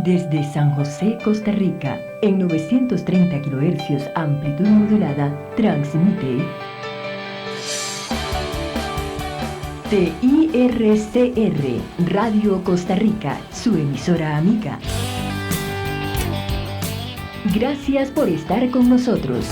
Desde San José, Costa Rica, en 930 kHz amplitud modulada, transmite TIRCR, Radio Costa Rica, su emisora amiga. Gracias por estar con nosotros.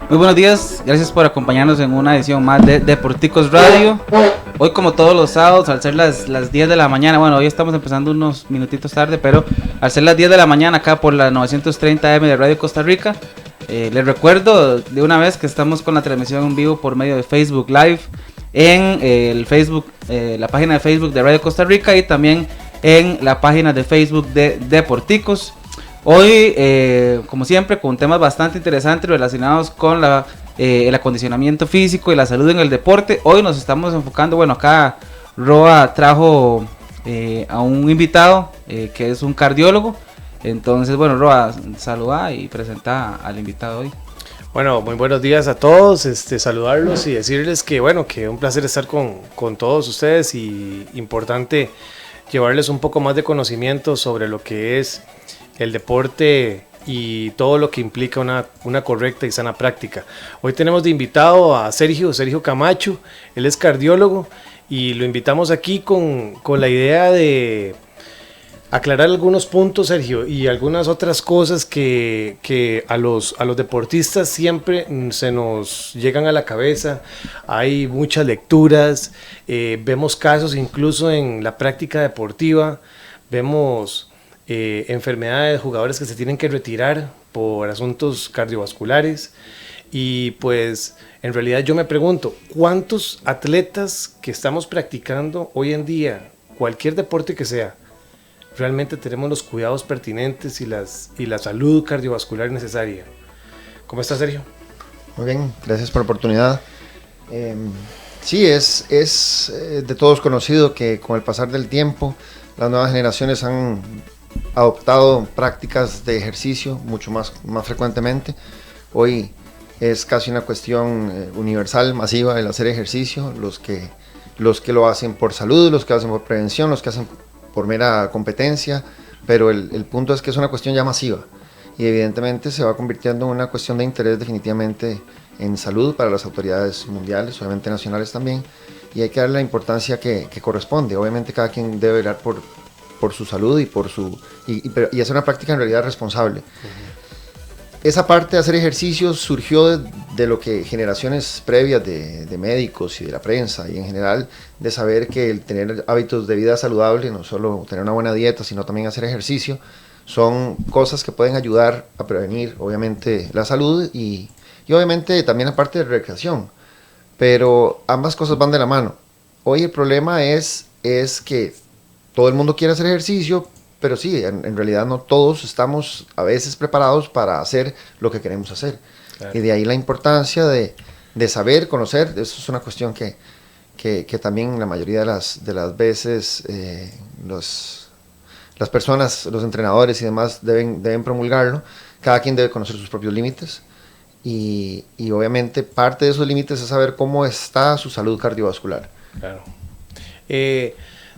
Muy buenos días, gracias por acompañarnos en una edición más de Deporticos Radio. Hoy, como todos los sábados, al ser las 10 de la mañana, bueno, hoy estamos empezando unos minutitos tarde, pero al ser las 10 de la mañana acá por la 930 AM de Radio Costa Rica, les recuerdo de una vez que estamos con la transmisión en vivo por medio de Facebook Live, en el Facebook, la página de Facebook de Radio Costa Rica y también en la página de Facebook de Deporticos. Hoy, como siempre, con temas bastante interesantes relacionados con el acondicionamiento físico y la salud en el deporte. Hoy nos estamos enfocando, bueno, acá Roa trajo a un invitado que es un cardiólogo. Entonces, bueno, Roa, saluda y presenta al invitado hoy. Bueno, muy buenos días a todos, saludarlos y decirles que, bueno, que un placer estar con todos ustedes y importante llevarles un poco más de conocimiento sobre lo que es el deporte y todo lo que implica una correcta y sana práctica. Hoy tenemos de invitado a Sergio Camacho, él es cardiólogo y lo invitamos aquí con la idea de aclarar algunos puntos, Sergio, y algunas otras cosas que a los deportistas siempre se nos llegan a la cabeza. Hay muchas lecturas, vemos casos incluso en la práctica deportiva, vemos enfermedades, jugadores que se tienen que retirar por asuntos cardiovasculares. Y pues en realidad yo me pregunto, ¿cuántos atletas que estamos practicando hoy en día, cualquier deporte que sea, realmente tenemos los cuidados pertinentes y la salud cardiovascular necesaria? ¿Cómo está, Sergio? Muy bien, gracias por la oportunidad. Sí, es de todos conocido que con el pasar del tiempo las nuevas generaciones han adoptado prácticas de ejercicio mucho más frecuentemente. Hoy es casi una cuestión universal, masiva, el hacer ejercicio. Los que lo hacen por salud, los que lo hacen por prevención, los que hacen por mera competencia, pero el punto es que es una cuestión ya masiva y evidentemente se va convirtiendo en una cuestión de interés definitivamente en salud para las autoridades mundiales, obviamente nacionales también, y hay que darle la importancia que corresponde. Obviamente cada quien debe velar por su salud y hacer una práctica en realidad responsable. Esa parte de hacer ejercicios surgió de lo que generaciones previas de médicos y de la prensa y en general de saber que el tener hábitos de vida saludable, no solo tener una buena dieta, sino también hacer ejercicio, son cosas que pueden ayudar a prevenir obviamente la salud y obviamente también la parte de recreación, pero ambas cosas van de la mano. Hoy el problema es que todo el mundo quiere hacer ejercicio, pero sí, en realidad no todos estamos a veces preparados para hacer lo que queremos hacer. Claro. Y de ahí la importancia de saber, conocer. Eso es una cuestión que también la mayoría de las veces las personas, los entrenadores y demás deben promulgarlo. Cada quien debe conocer sus propios límites y obviamente parte de esos límites es saber cómo está su salud cardiovascular. Claro.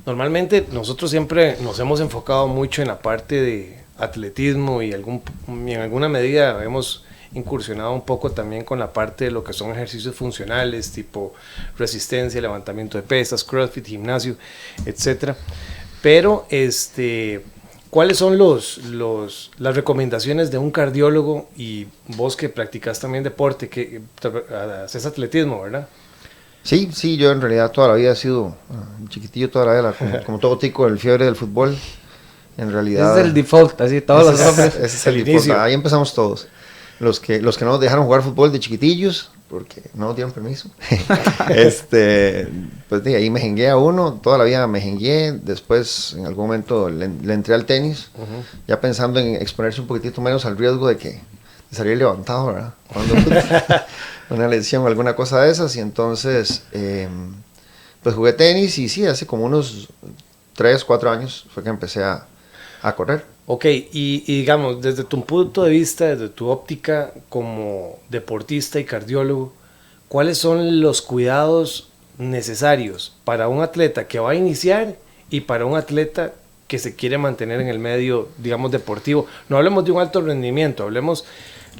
Normalmente nosotros siempre nos hemos enfocado mucho en la parte de atletismo y en alguna medida hemos incursionado un poco también con la parte de lo que son ejercicios funcionales tipo resistencia, levantamiento de pesas, crossfit, gimnasio, etcétera. Pero ¿cuáles son las recomendaciones de un cardiólogo? Y vos que practicas también deporte, que haces atletismo, ¿verdad? Sí, yo en realidad toda la vida he sido chiquitillo, toda la vida, como todo tico, el fiebre del fútbol. En realidad es el default, así todos los hombres. Ese es el inicio. Ahí empezamos todos. Los que no nos dejaron jugar fútbol de chiquitillos, porque no nos dieron permiso. Pues de ahí me jengué a uno, toda la vida me jengué. Después, en algún momento, le entré al tenis, ya pensando en exponerse un poquitito menos al riesgo de salir levantado, ¿verdad? Cuando una lesión o alguna cosa de esas. Y entonces, pues jugué tenis y sí, hace como unos 3, 4 años fue que empecé a correr. Ok, y digamos, desde tu punto de vista, desde tu óptica como deportista y cardiólogo, ¿cuáles son los cuidados necesarios para un atleta que va a iniciar y para un atleta que se quiere mantener en el medio, digamos, deportivo? No hablemos de un alto rendimiento, hablemos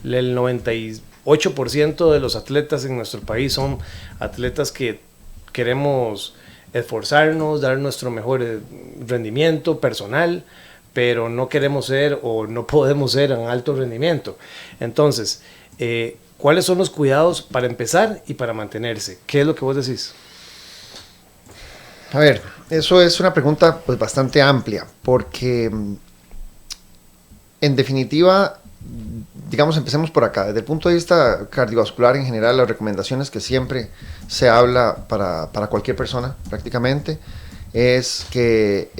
del 98% de los atletas en nuestro país son atletas que queremos esforzarnos, dar nuestro mejor rendimiento personal, pero no queremos ser o no podemos ser en alto rendimiento. Entonces, ¿cuáles son los cuidados para empezar y para mantenerse? ¿Qué es lo que vos decís? A ver, eso es una pregunta pues bastante amplia, porque en definitiva, digamos, empecemos por acá. Desde el punto de vista cardiovascular en general, las recomendaciones que siempre se habla para cualquier persona prácticamente es que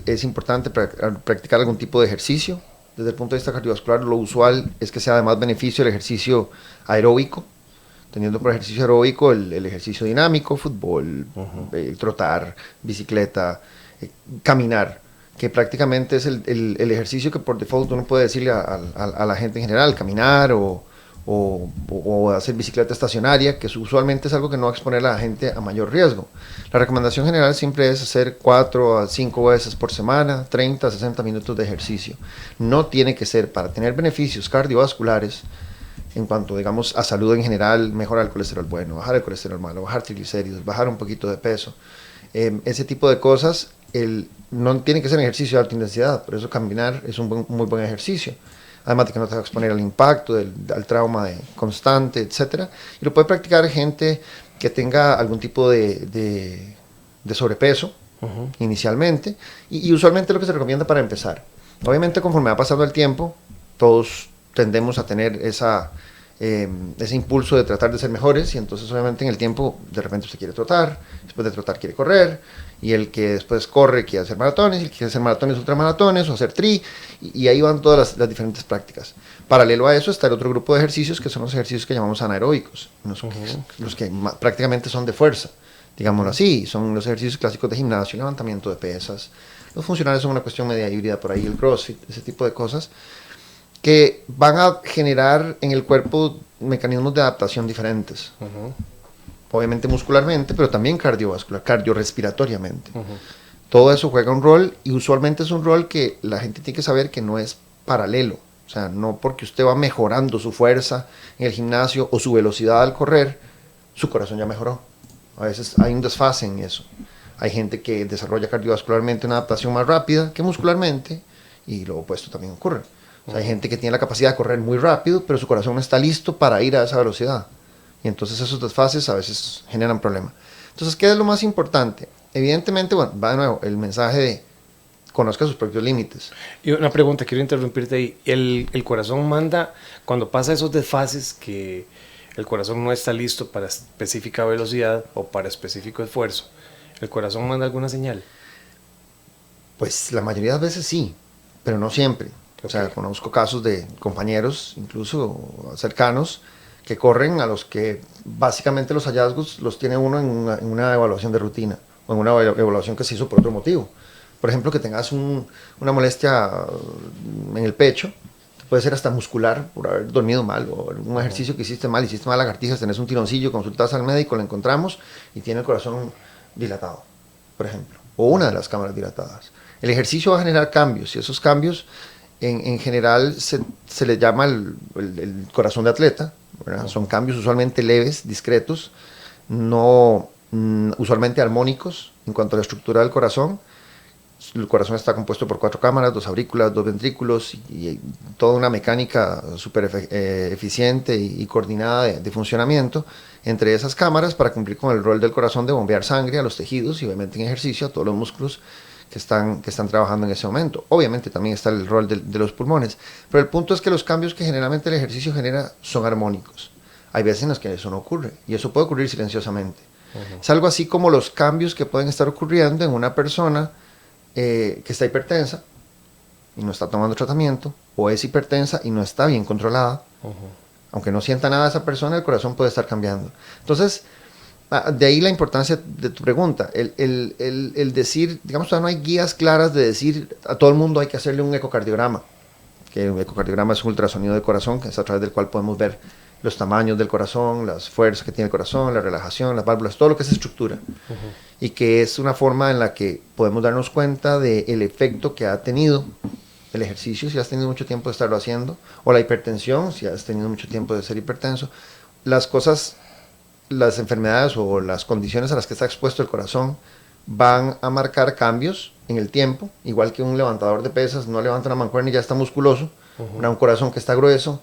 es importante practicar algún tipo de ejercicio. Desde el punto de vista cardiovascular, lo usual es que sea de más beneficio el ejercicio aeróbico, teniendo por ejercicio aeróbico el ejercicio dinámico, fútbol, trotar, bicicleta, caminar, que prácticamente es el ejercicio que por default uno puede decirle a la gente en general, caminar o hacer bicicleta estacionaria, que usualmente es algo que no va a exponer a la gente a mayor riesgo. La recomendación general siempre es hacer 4 a 5 veces por semana, 30 a 60 minutos de ejercicio. No tiene que ser para tener beneficios cardiovasculares en cuanto, digamos, a salud en general, mejorar el colesterol bueno, bajar el colesterol malo, bajar triglicéridos, bajar un poquito de peso. Ese tipo de cosas no tiene que ser un ejercicio de alta intensidad, por eso caminar es un muy buen ejercicio. Además de que no te va a exponer al impacto, al trauma constante, etc. Y lo puede practicar gente que tenga algún tipo de sobrepeso inicialmente, y usualmente lo que se recomienda para empezar. Obviamente conforme va pasando el tiempo, todos tendemos a tener ese impulso de tratar de ser mejores, y entonces obviamente en el tiempo de repente usted quiere trotar, después de trotar quiere correr, y el que después corre quiere hacer maratones, y el que quiere hacer maratones, ultramaratones, o hacer tri, y ahí van todas las diferentes prácticas. Paralelo a eso está el otro grupo de ejercicios, que son los ejercicios que llamamos anaeróbicos, los que prácticamente son de fuerza, digámoslo así, son los ejercicios clásicos de gimnasio, levantamiento de pesas. Los funcionales son una cuestión media híbrida por ahí, el CrossFit, ese tipo de cosas, que van a generar en el cuerpo mecanismos de adaptación diferentes. Obviamente muscularmente, pero también cardiovascular, cardiorrespiratoriamente. Todo eso juega un rol, y usualmente es un rol que la gente tiene que saber que no es paralelo. O sea, no porque usted va mejorando su fuerza en el gimnasio o su velocidad al correr, su corazón ya mejoró. A veces hay un desfase en eso. Hay gente que desarrolla cardiovascularmente una adaptación más rápida que muscularmente, y lo opuesto también ocurre. O sea, hay gente que tiene la capacidad de correr muy rápido, pero su corazón no está listo para ir a esa velocidad. Y entonces esos desfases a veces generan problemas. Entonces, ¿qué es lo más importante? Evidentemente, bueno, va de nuevo el mensaje de conozca sus propios límites. Y una pregunta, quiero interrumpirte ahí. El corazón manda, cuando pasa esos desfases, que el corazón no está listo para específica velocidad o para específico esfuerzo, ¿el corazón manda alguna señal? Pues la mayoría de las veces sí, pero no siempre. O sea, conozco casos de compañeros, incluso cercanos, que corren, a los que básicamente los hallazgos los tiene uno en una evaluación de rutina, o en una evaluación que se hizo por otro motivo. Por ejemplo, que tengas una molestia en el pecho, puede ser hasta muscular por haber dormido mal, o un ejercicio que hiciste mal lagartijas, tenés un tironcillo, consultas al médico, lo encontramos y tiene el corazón dilatado, por ejemplo, o una de las cámaras dilatadas. El ejercicio va a generar cambios, y esos cambios en general se le llama el corazón de atleta, ¿verdad? Son cambios usualmente leves, discretos, no usualmente armónicos en cuanto a la estructura del corazón. El corazón está compuesto por 4 cámaras, 2 aurículas, 2 ventrículos, y toda una mecánica súper eficiente y coordinada de funcionamiento entre esas cámaras para cumplir con el rol del corazón de bombear sangre a los tejidos, y obviamente en ejercicio a todos los músculos que están trabajando en ese momento. Obviamente también está el rol de los pulmones, pero el punto es que los cambios que generalmente el ejercicio genera son armónicos. Hay veces en las que eso no ocurre, y eso puede ocurrir silenciosamente. Es algo así como los cambios que pueden estar ocurriendo en una persona que está hipertensa y no está tomando tratamiento, o es hipertensa y no está bien controlada. Aunque no sienta nada esa persona, el corazón puede estar cambiando. Entonces, de ahí la importancia de tu pregunta, el decir, digamos, todavía no hay guías claras de decir a todo el mundo hay que hacerle un ecocardiograma, que un ecocardiograma es un ultrasonido de corazón, que es a través del cual podemos ver los tamaños del corazón, las fuerzas que tiene el corazón, la relajación, las válvulas, todo lo que es estructura. Y que es una forma en la que podemos darnos cuenta del efecto que ha tenido el ejercicio, si has tenido mucho tiempo de estarlo haciendo, o la hipertensión, si has tenido mucho tiempo de ser hipertenso. Las enfermedades o las condiciones a las que está expuesto el corazón van a marcar cambios en el tiempo, igual que un levantador de pesas no levanta una mancuerna y ya está musculoso. Un corazón que está grueso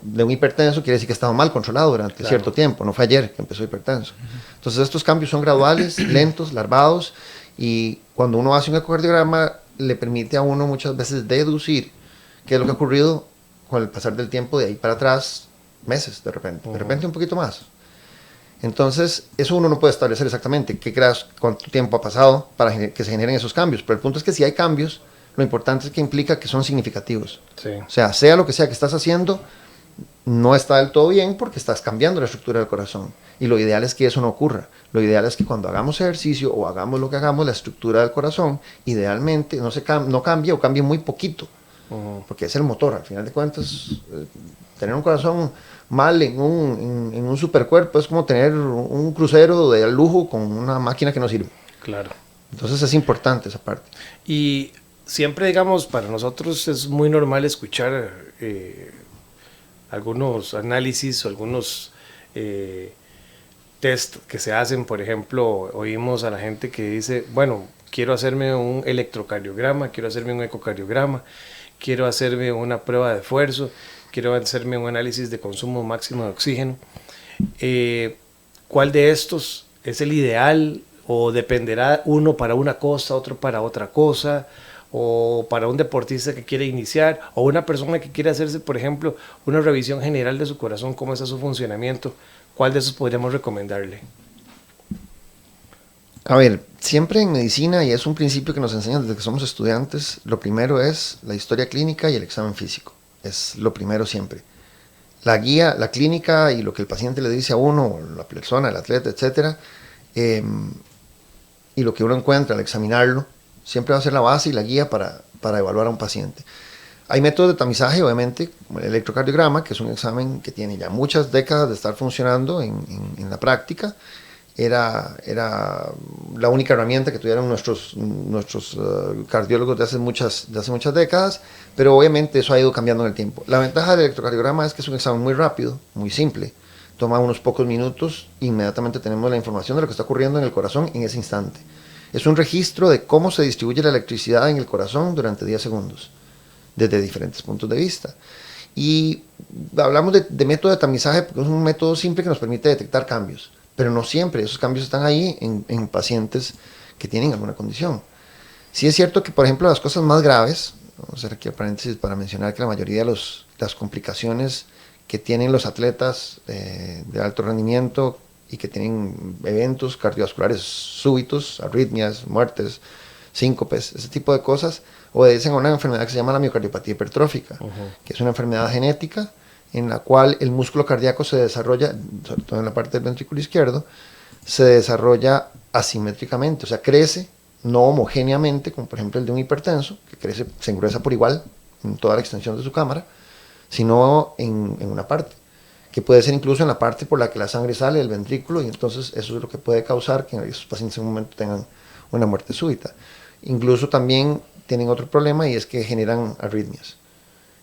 de un hipertenso quiere decir que ha estado mal controlado durante cierto tiempo, no fue ayer que empezó hipertenso. Entonces estos cambios son graduales, lentos, larvados, y cuando uno hace un ecocardiograma le permite a uno muchas veces deducir qué es lo que ha ocurrido con el pasar del tiempo de ahí para atrás, meses de repente un poquito más. Entonces eso uno no puede establecer exactamente cuánto tiempo ha pasado para que se generen esos cambios, pero el punto es que si hay cambios, lo importante es que implica que son significativos. O sea lo que sea que estás haciendo, no está del todo bien porque estás cambiando la estructura del corazón, y lo ideal es que eso no ocurra. Lo ideal es que cuando hagamos ejercicio o hagamos lo que hagamos, la estructura del corazón idealmente no cambie, o cambie muy poquito, porque es el motor. Al final de cuentas, tener un corazón mal en un supercuerpo es como tener un crucero de lujo con una máquina que no sirve. Claro. Entonces es importante esa parte. Y siempre, digamos, para nosotros es muy normal escuchar algunos análisis o algunos test que se hacen. Por ejemplo, oímos a la gente que dice, bueno, quiero hacerme un electrocardiograma, quiero hacerme un ecocardiograma, quiero hacerme una prueba de esfuerzo, quiero hacerme un análisis de consumo máximo de oxígeno. ¿Cuál de estos es el ideal o dependerá uno para una cosa, otro para otra cosa? O para un deportista que quiere iniciar, o una persona que quiere hacerse, por ejemplo, una revisión general de su corazón, cómo es su funcionamiento, ¿cuál de esos podríamos recomendarle? A ver, siempre en medicina, y es un principio que nos enseñan desde que somos estudiantes, lo primero es la historia clínica y el examen físico. Es lo primero siempre. La guía, la clínica y lo que el paciente le dice a uno, la persona, el atleta, etcétera, y lo que uno encuentra al examinarlo, siempre va a ser la base y la guía para evaluar a un paciente. Hay métodos de tamizaje, obviamente, como el electrocardiograma, que es un examen que tiene ya muchas décadas de estar funcionando en la práctica. Era la única herramienta que tuvieron nuestros cardiólogos de hace muchas décadas, pero obviamente eso ha ido cambiando en el tiempo. La ventaja del electrocardiograma es que es un examen muy rápido, muy simple. Toma unos pocos minutos, inmediatamente tenemos la información de lo que está ocurriendo en el corazón en ese instante. Es un registro de cómo se distribuye la electricidad en el corazón durante 10 segundos, desde diferentes puntos de vista. Y hablamos de método de tamizaje porque es un método simple que nos permite detectar cambios, pero no siempre esos cambios están ahí en pacientes que tienen alguna condición. Sí es cierto que, por ejemplo, las cosas más graves, vamos a hacer aquí el paréntesis para mencionar que la mayoría de las complicaciones que tienen los atletas de alto rendimiento y que tienen eventos cardiovasculares súbitos, arritmias, muertes, síncopes, ese tipo de cosas, obedecen a una enfermedad que se llama la miocardiopatía hipertrófica, que es una enfermedad genética en la cual el músculo cardíaco se desarrolla, sobre todo en la parte del ventrículo izquierdo, se desarrolla asimétricamente, o sea, crece no homogéneamente, como por ejemplo el de un hipertenso, que crece, se engruesa por igual en toda la extensión de su cámara, sino en una parte, que puede ser incluso en la parte por la que la sangre sale del ventrículo, y entonces eso es lo que puede causar que esos pacientes en un momento tengan una muerte súbita. Incluso también tienen otro problema y es que generan arritmias.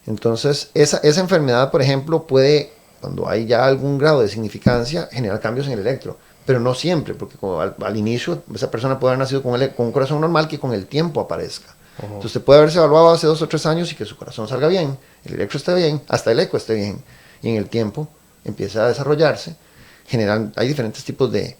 Entonces esa enfermedad, por ejemplo, puede, cuando hay ya algún grado de significancia, generar cambios en el electro, pero no siempre, porque al inicio esa persona puede haber nacido con un corazón normal que con el tiempo aparezca. Entonces usted puede haberse evaluado hace 2 o 3 años y que su corazón salga bien, el electro esté bien, hasta el eco esté bien, y en el tiempo empieza a desarrollarse. Hay diferentes tipos de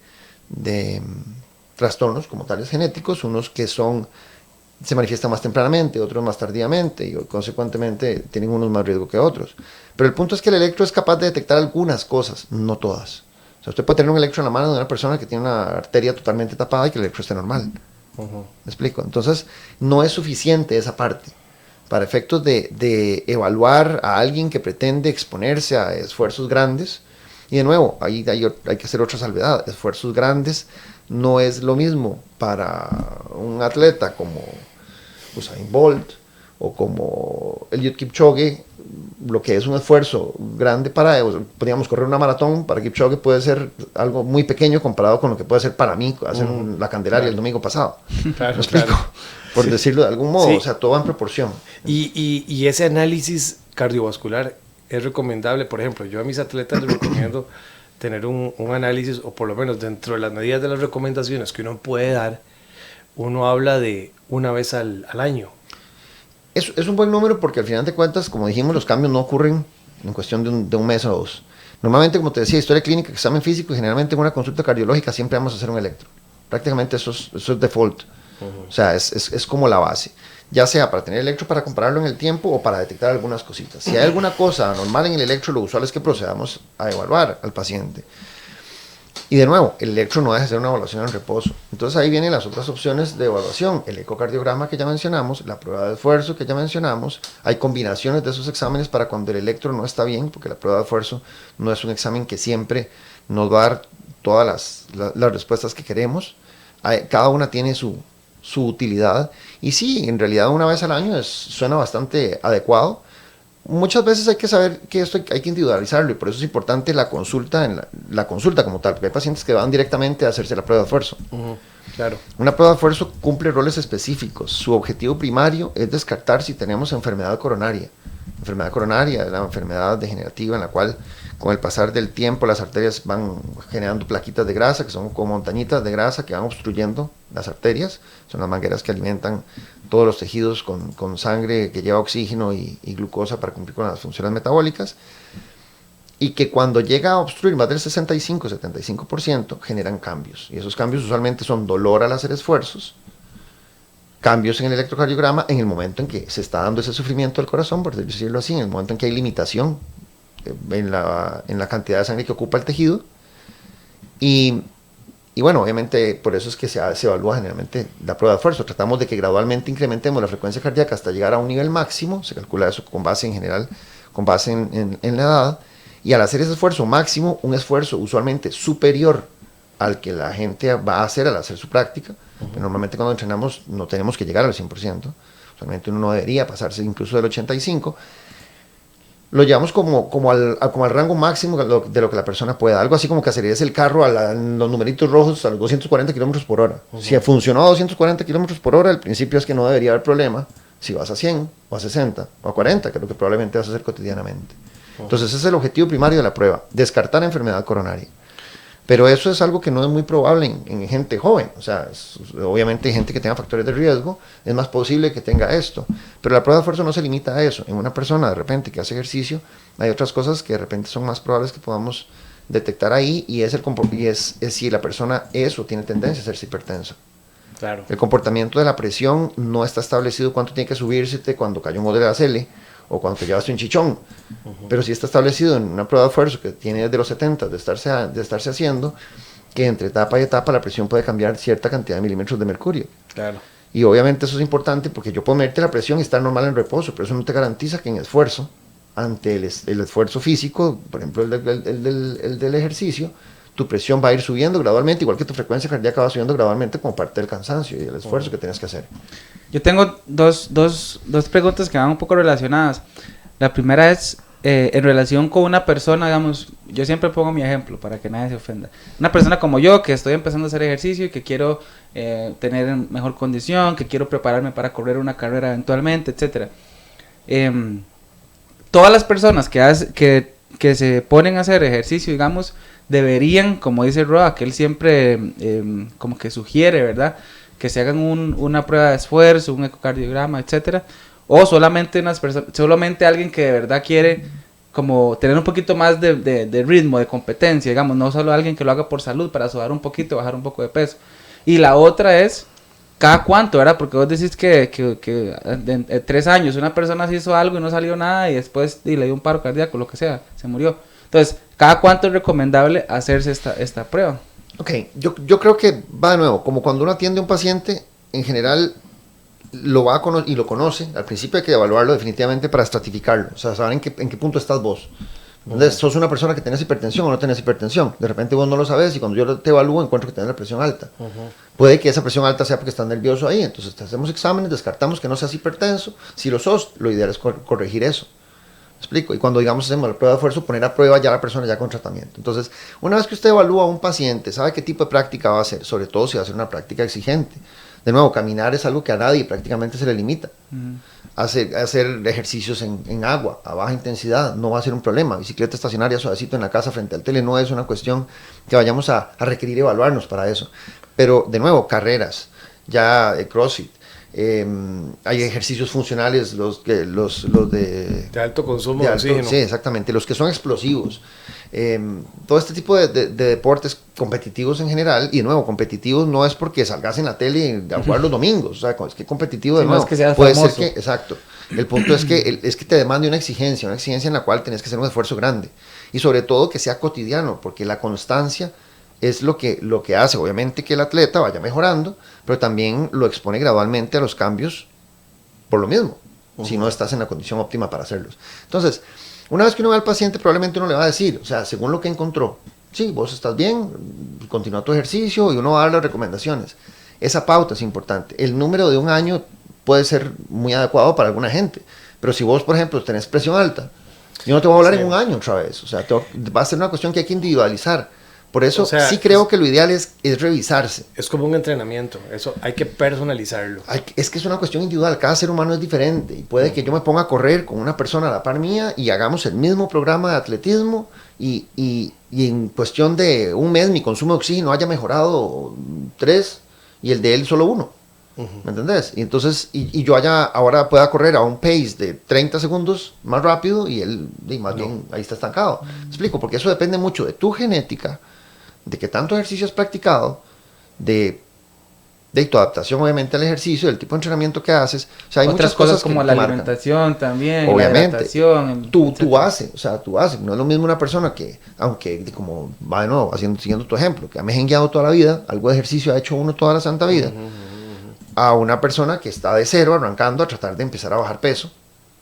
trastornos como tales genéticos, unos que se manifiestan más tempranamente, otros más tardíamente, y consecuentemente tienen unos más riesgo que otros. Pero el punto es que el electro es capaz de detectar algunas cosas, no todas. O sea, usted puede tener un electro en la mano de una persona que tiene una arteria totalmente tapada y que el electro esté normal. ¿Me explico? Entonces, no es suficiente esa parte para efectos de evaluar a alguien que pretende exponerse a esfuerzos grandes. Y de nuevo, hay que hacer otra salvedad. Esfuerzos grandes no es lo mismo para un atleta como Usain Bolt o como Eliud Kipchoge. Lo que es un esfuerzo grande para ellos, podríamos correr una maratón, para Kipchoge puede ser algo muy pequeño comparado con lo que puede ser para mí hacer la Candelaria el domingo pasado. Claro, ¿me explico? Claro. Por decirlo de algún modo, o sea, todo va en proporción. Y ese análisis cardiovascular es recomendable. Por ejemplo, yo a mis atletas les recomiendo tener un análisis, o por lo menos dentro de las medidas de las recomendaciones que uno puede dar, uno habla de una vez al año. Es un buen número porque al final de cuentas, como dijimos, los cambios no ocurren en cuestión de un mes o 2. Normalmente, como te decía, historia clínica, examen físico, y generalmente en una consulta cardiológica siempre vamos a hacer un electro. Prácticamente eso es default. O sea, es como la base. Ya sea para tener electro para compararlo en el tiempo o para detectar algunas cositas. Si hay alguna cosa anormal en el electro, lo usual es que procedamos a evaluar al paciente. Y de nuevo, el electro no deja de ser una evaluación en reposo. Entonces ahí vienen las otras opciones de evaluación. El ecocardiograma que ya mencionamos, la prueba de esfuerzo que ya mencionamos. Hay combinaciones de esos exámenes para cuando el electro no está bien, porque la prueba de esfuerzo no es un examen que siempre nos va a dar todas las respuestas que queremos. Cada una tiene su utilidad. Y sí, en realidad una vez al año suena bastante adecuado. Muchas veces hay que saber que esto hay que individualizarlo, y por eso es importante la consulta, la consulta como tal, porque hay pacientes que van directamente a hacerse la prueba de esfuerzo. Claro. Una prueba de esfuerzo cumple roles específicos. Su objetivo primario es descartar si tenemos enfermedad coronaria. Enfermedad coronaria es la enfermedad degenerativa en la cual con el pasar del tiempo las arterias van generando plaquitas de grasa, que son como montañitas de grasa que van obstruyendo las arterias, son las mangueras que alimentan todos los tejidos con sangre que lleva oxígeno y glucosa para cumplir con las funciones metabólicas, y que cuando llega a obstruir más del 65-75% generan cambios, y esos cambios usualmente son dolor al hacer esfuerzos, cambios en el electrocardiograma en el momento en que se está dando ese sufrimiento del corazón, por decirlo así, en el momento en que hay limitación en la cantidad de sangre que ocupa el tejido, y bueno, obviamente por eso es que se evalúa generalmente la prueba de esfuerzo. Tratamos de que gradualmente incrementemos la frecuencia cardíaca hasta llegar a un nivel máximo, se calcula eso con base en general, con base en la edad, y al hacer ese esfuerzo máximo, un esfuerzo usualmente superior al que la gente va a hacer al hacer su práctica, normalmente cuando entrenamos no tenemos que llegar al 100%, usualmente uno no debería pasarse incluso del 85%, lo llevamos como al rango máximo de lo que la persona pueda, algo así como que acelere el carro a los numeritos rojos a los 240 kilómetros por hora. Si funcionó a 240 kilómetros por hora, el principio es que no debería haber problema si vas a 100 o a 60 o a 40, que es lo que probablemente vas a hacer cotidianamente. Entonces ese es el objetivo primario de la prueba, descartar enfermedad coronaria. Pero eso es algo que no es muy probable en gente joven, o sea, obviamente gente que tenga factores de riesgo, es más posible que tenga esto, pero la prueba de esfuerzo no se limita a eso. En una persona de repente que hace ejercicio, hay otras cosas que de repente son más probables que podamos detectar ahí, y es si la persona es o tiene tendencia a hacerse hipertensa. Claro. El comportamiento de la presión no está establecido cuánto tiene que subirse cuando cayó un modelo de ACL, o cuando te llevaste un chichón, pero sí está establecido en una prueba de esfuerzo que tiene desde los 70 de estarse haciendo, que entre etapa y etapa la presión puede cambiar cierta cantidad de milímetros de mercurio. Claro. Y obviamente eso es importante porque yo puedo mederte la presión y estar normal en reposo, pero eso no te garantiza que en esfuerzo, ante el esfuerzo físico, por ejemplo el del ejercicio, tu presión va a ir subiendo gradualmente, igual que tu frecuencia cardíaca va subiendo gradualmente como parte del cansancio y el esfuerzo que tienes que hacer. Yo tengo dos preguntas que van un poco relacionadas. La primera es en relación con una persona, digamos, yo siempre pongo mi ejemplo para que nadie se ofenda. Una persona como yo, que estoy empezando a hacer ejercicio y que quiero tener mejor condición, que quiero prepararme para correr una carrera eventualmente, etc. Todas las personas que se ponen a hacer ejercicio, digamos, deberían, como dice Roa, que él siempre como que sugiere, ¿verdad?, que se hagan una prueba de esfuerzo, un ecocardiograma, etcétera, o solamente alguien que de verdad quiere como tener un poquito más de ritmo, de competencia, digamos, no solo alguien que lo haga por salud, para sudar un poquito, bajar un poco de peso. Y la otra es, ¿cada cuánto, verdad? Porque vos decís que en 3 años una persona se hizo algo y no salió nada y después le dio un paro cardíaco, lo que sea, se murió. Entonces, ¿cada cuánto es recomendable hacerse esta prueba? Ok, yo creo que va de nuevo, como cuando uno atiende a un paciente, en general lo va a conocer y lo conoce. Al principio hay que evaluarlo definitivamente para estratificarlo, o sea, saber en qué punto estás vos. Entonces, sos una persona que tenés hipertensión o no tenés hipertensión. De repente vos no lo sabes y cuando yo te evalúo encuentro que tenés la presión alta. Puede que esa presión alta sea porque estás nervioso ahí, entonces te hacemos exámenes, descartamos que no seas hipertenso. Si lo sos, lo ideal es corregir eso. ¿Me explico? Y cuando, digamos, hacemos la prueba de esfuerzo, poner a prueba ya la persona ya con tratamiento. Entonces, una vez que usted evalúa a un paciente, sabe qué tipo de práctica va a hacer, sobre todo si va a ser una práctica exigente. De nuevo, caminar es algo que a nadie prácticamente se le limita. Hacer ejercicios en agua, a baja intensidad, no va a ser un problema. Bicicleta estacionaria suavecito en la casa frente al tele no es una cuestión que vayamos a requerir evaluarnos para eso. Pero, de nuevo, carreras, ya CrossFit. Hay ejercicios funcionales, los de alto consumo de oxígeno. Sí, exactamente, los que son explosivos. Todo este tipo de deportes competitivos en general, y de nuevo, competitivos no es porque salgas en la tele a jugar los domingos, o sea, es que competitivo de nuevo, no es que seas puede famoso. ser que, exacto, el punto es que te demande una exigencia en la cual tenés que hacer un esfuerzo grande, y sobre todo que sea cotidiano, porque la constancia es lo que hace, obviamente, que el atleta vaya mejorando, pero también lo expone gradualmente a los cambios por lo mismo, si no estás en la condición óptima para hacerlos. Entonces, una vez que uno ve al paciente, probablemente uno le va a decir, o sea, según lo que encontró, sí, vos estás bien, continúa tu ejercicio, y uno va a dar las recomendaciones. Esa pauta es importante. El número de un año puede ser muy adecuado para alguna gente, pero si vos, por ejemplo, tenés presión alta, yo no te voy a hablar en un año otra vez, o sea, va a ser una cuestión que hay que individualizar, Por eso O sea, sí creo que lo ideal es revisarse. Es como un entrenamiento, eso hay que personalizarlo. Es que es una cuestión individual, cada ser humano es diferente y puede que yo me ponga a correr con una persona a la par mía y hagamos el mismo programa de atletismo y en cuestión de un mes mi consumo de oxígeno haya mejorado 3 y el de él solo 1. ¿Me entendés? Y entonces, y yo ahora pueda correr a un pace de 30 segundos más rápido y él más bien ahí está estancado. ¿Me explico? Porque eso depende mucho de tu genética, de qué tanto ejercicio has practicado, de tu adaptación obviamente al ejercicio, del tipo de entrenamiento que haces. O sea, hay Otras muchas cosas como que la marcan. alimentación también, Obviamente, la hidratación. tú haces, no es lo mismo una persona que, aunque como va de nuevo, siguiendo tu ejemplo, que ha mejengueado toda la vida, algo de ejercicio ha hecho uno toda la santa vida, a una persona que está de cero arrancando a tratar de empezar a bajar peso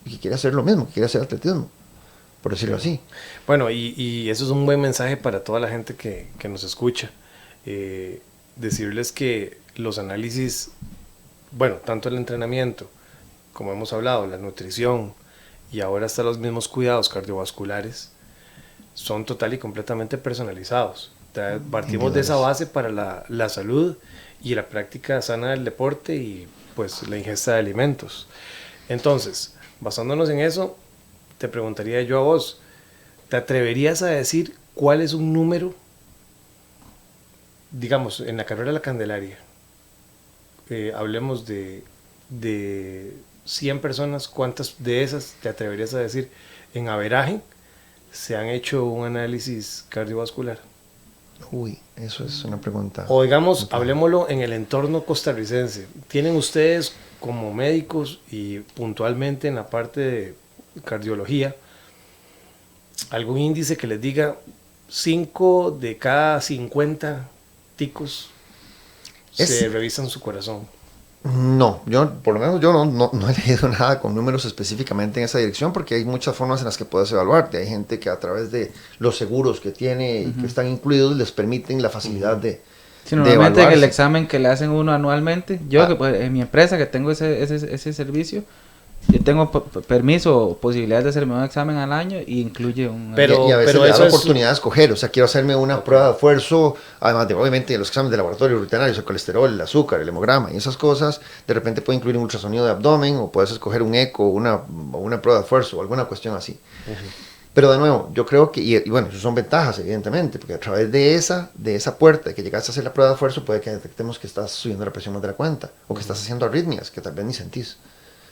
y que quiere hacer lo mismo, que quiere hacer atletismo, por decirlo así. Bueno, y eso es un buen mensaje para toda la gente que nos escucha. Decirles que los análisis, bueno, tanto el entrenamiento, como hemos hablado, la nutrición y ahora hasta los mismos cuidados cardiovasculares, son total y completamente personalizados. Partimos de esa base para la salud y la práctica sana del deporte y pues la ingesta de alimentos. Entonces, basándonos en eso, te preguntaría yo a vos, ¿te atreverías a decir cuál es un número, digamos, en la carrera de la Candelaria? Hablemos de 100 personas, ¿cuántas de esas te atreverías a decir en averaje se han hecho un análisis cardiovascular? Uy, eso es una pregunta. O digamos, hablemoslo en el entorno costarricense. ¿Tienen ustedes como médicos y puntualmente en la parte de cardiología algún índice que les diga 5 de cada 50 ticos se revisan su corazón? No, por lo menos yo no he leído nada con números específicamente en esa dirección porque hay muchas formas en las que puedes evaluarte. Hay gente que a través de los seguros que tiene y que están incluidos les permiten la facilidad de normalmente en el evaluarse. examen que le hacen uno anualmente, yo que pues, en mi empresa que tengo ese servicio, yo tengo permiso o posibilidades de hacerme un examen al año y incluye un... Pero, y a veces pero le da eso la es... oportunidad de escoger, o sea, quiero hacerme una prueba de esfuerzo, además de obviamente los exámenes de laboratorio rutinarios, el colesterol, el azúcar, el hemograma y esas cosas, de repente puede incluir un ultrasonido de abdomen o puedes escoger un eco o una prueba de esfuerzo o alguna cuestión así. Pero de nuevo, yo creo que, y bueno, eso son ventajas evidentemente, porque a través de esa puerta que llegaste a hacer la prueba de esfuerzo puede que detectemos que estás subiendo la presión más de la cuenta o que estás haciendo arritmias que tal vez ni sentís.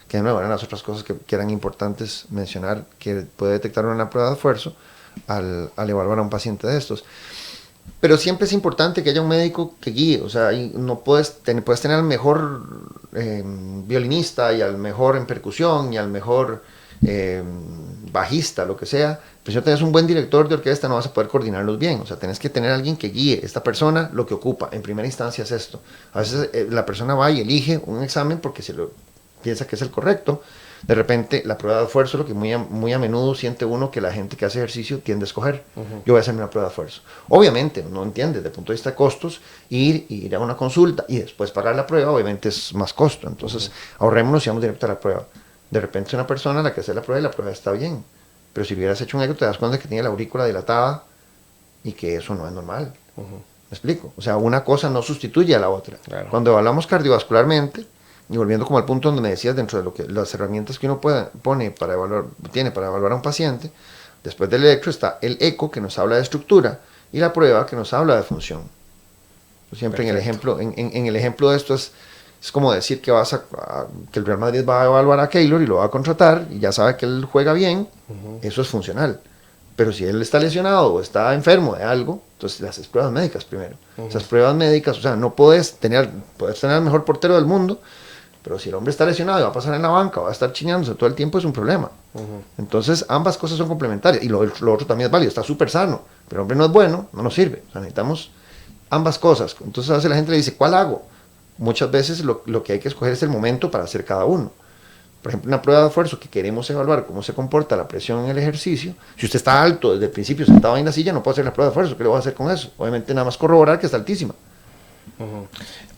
Que de nuevo eran las otras cosas que eran importantes mencionar que puede detectar una prueba de esfuerzo al evaluar a un paciente de estos. Pero siempre es importante que haya un médico que guíe, o sea, no puedes tener al mejor violinista y al mejor en percusión y al mejor bajista, lo que sea, pero si no tenés un buen director de orquesta no vas a poder coordinarlos bien, o sea, tenés que tener a alguien que guíe. Esta persona lo que ocupa en primera instancia es esto. A veces la persona va y elige un examen porque piensa que es el correcto. De repente la prueba de esfuerzo, lo que muy a menudo siente uno que la gente que hace ejercicio tiende a escoger. Yo voy a hacerme una prueba de esfuerzo. Obviamente no entiende desde el punto de vista de costos, ir a una consulta y después pagar la prueba, obviamente es más costo. Entonces ahorrémonos y vamos directo a la prueba. De repente es una persona la que hace la prueba y la prueba está bien, pero si hubieras hecho un eco te das cuenta que tiene la aurícula dilatada y que eso no es normal. ¿Me explico? O sea, una cosa no sustituye a la otra. Claro. Cuando evaluamos cardiovascularmente, y volviendo como al punto donde me decías, dentro de lo que las herramientas que uno tiene para evaluar a un paciente, después del electro está el eco que nos habla de estructura y la prueba que nos habla de función. Siempre en el ejemplo de esto es como decir que que el Real Madrid va a evaluar a Keylor y lo va a contratar y ya sabe que él juega bien, eso es funcional. Pero si él está lesionado o está enfermo de algo, entonces le haces pruebas médicas primero. Esas pruebas médicas, o sea, no puedes tener el mejor portero del mundo, pero si el hombre está lesionado y va a pasar en la banca, va a estar chineándose todo el tiempo, es un problema. Entonces ambas cosas son complementarias y lo otro también es válido, está súper sano, pero el hombre no es bueno, no nos sirve. O sea, necesitamos ambas cosas. Entonces a veces la gente le dice, ¿cuál hago? Muchas veces lo que hay que escoger es el momento para hacer cada uno. Por ejemplo, una prueba de esfuerzo que queremos evaluar cómo se comporta la presión en el ejercicio. Si usted está alto desde el principio, sentado en la silla, no puede hacer la prueba de esfuerzo. ¿Qué le va a hacer con eso? Obviamente nada más corroborar que está altísima.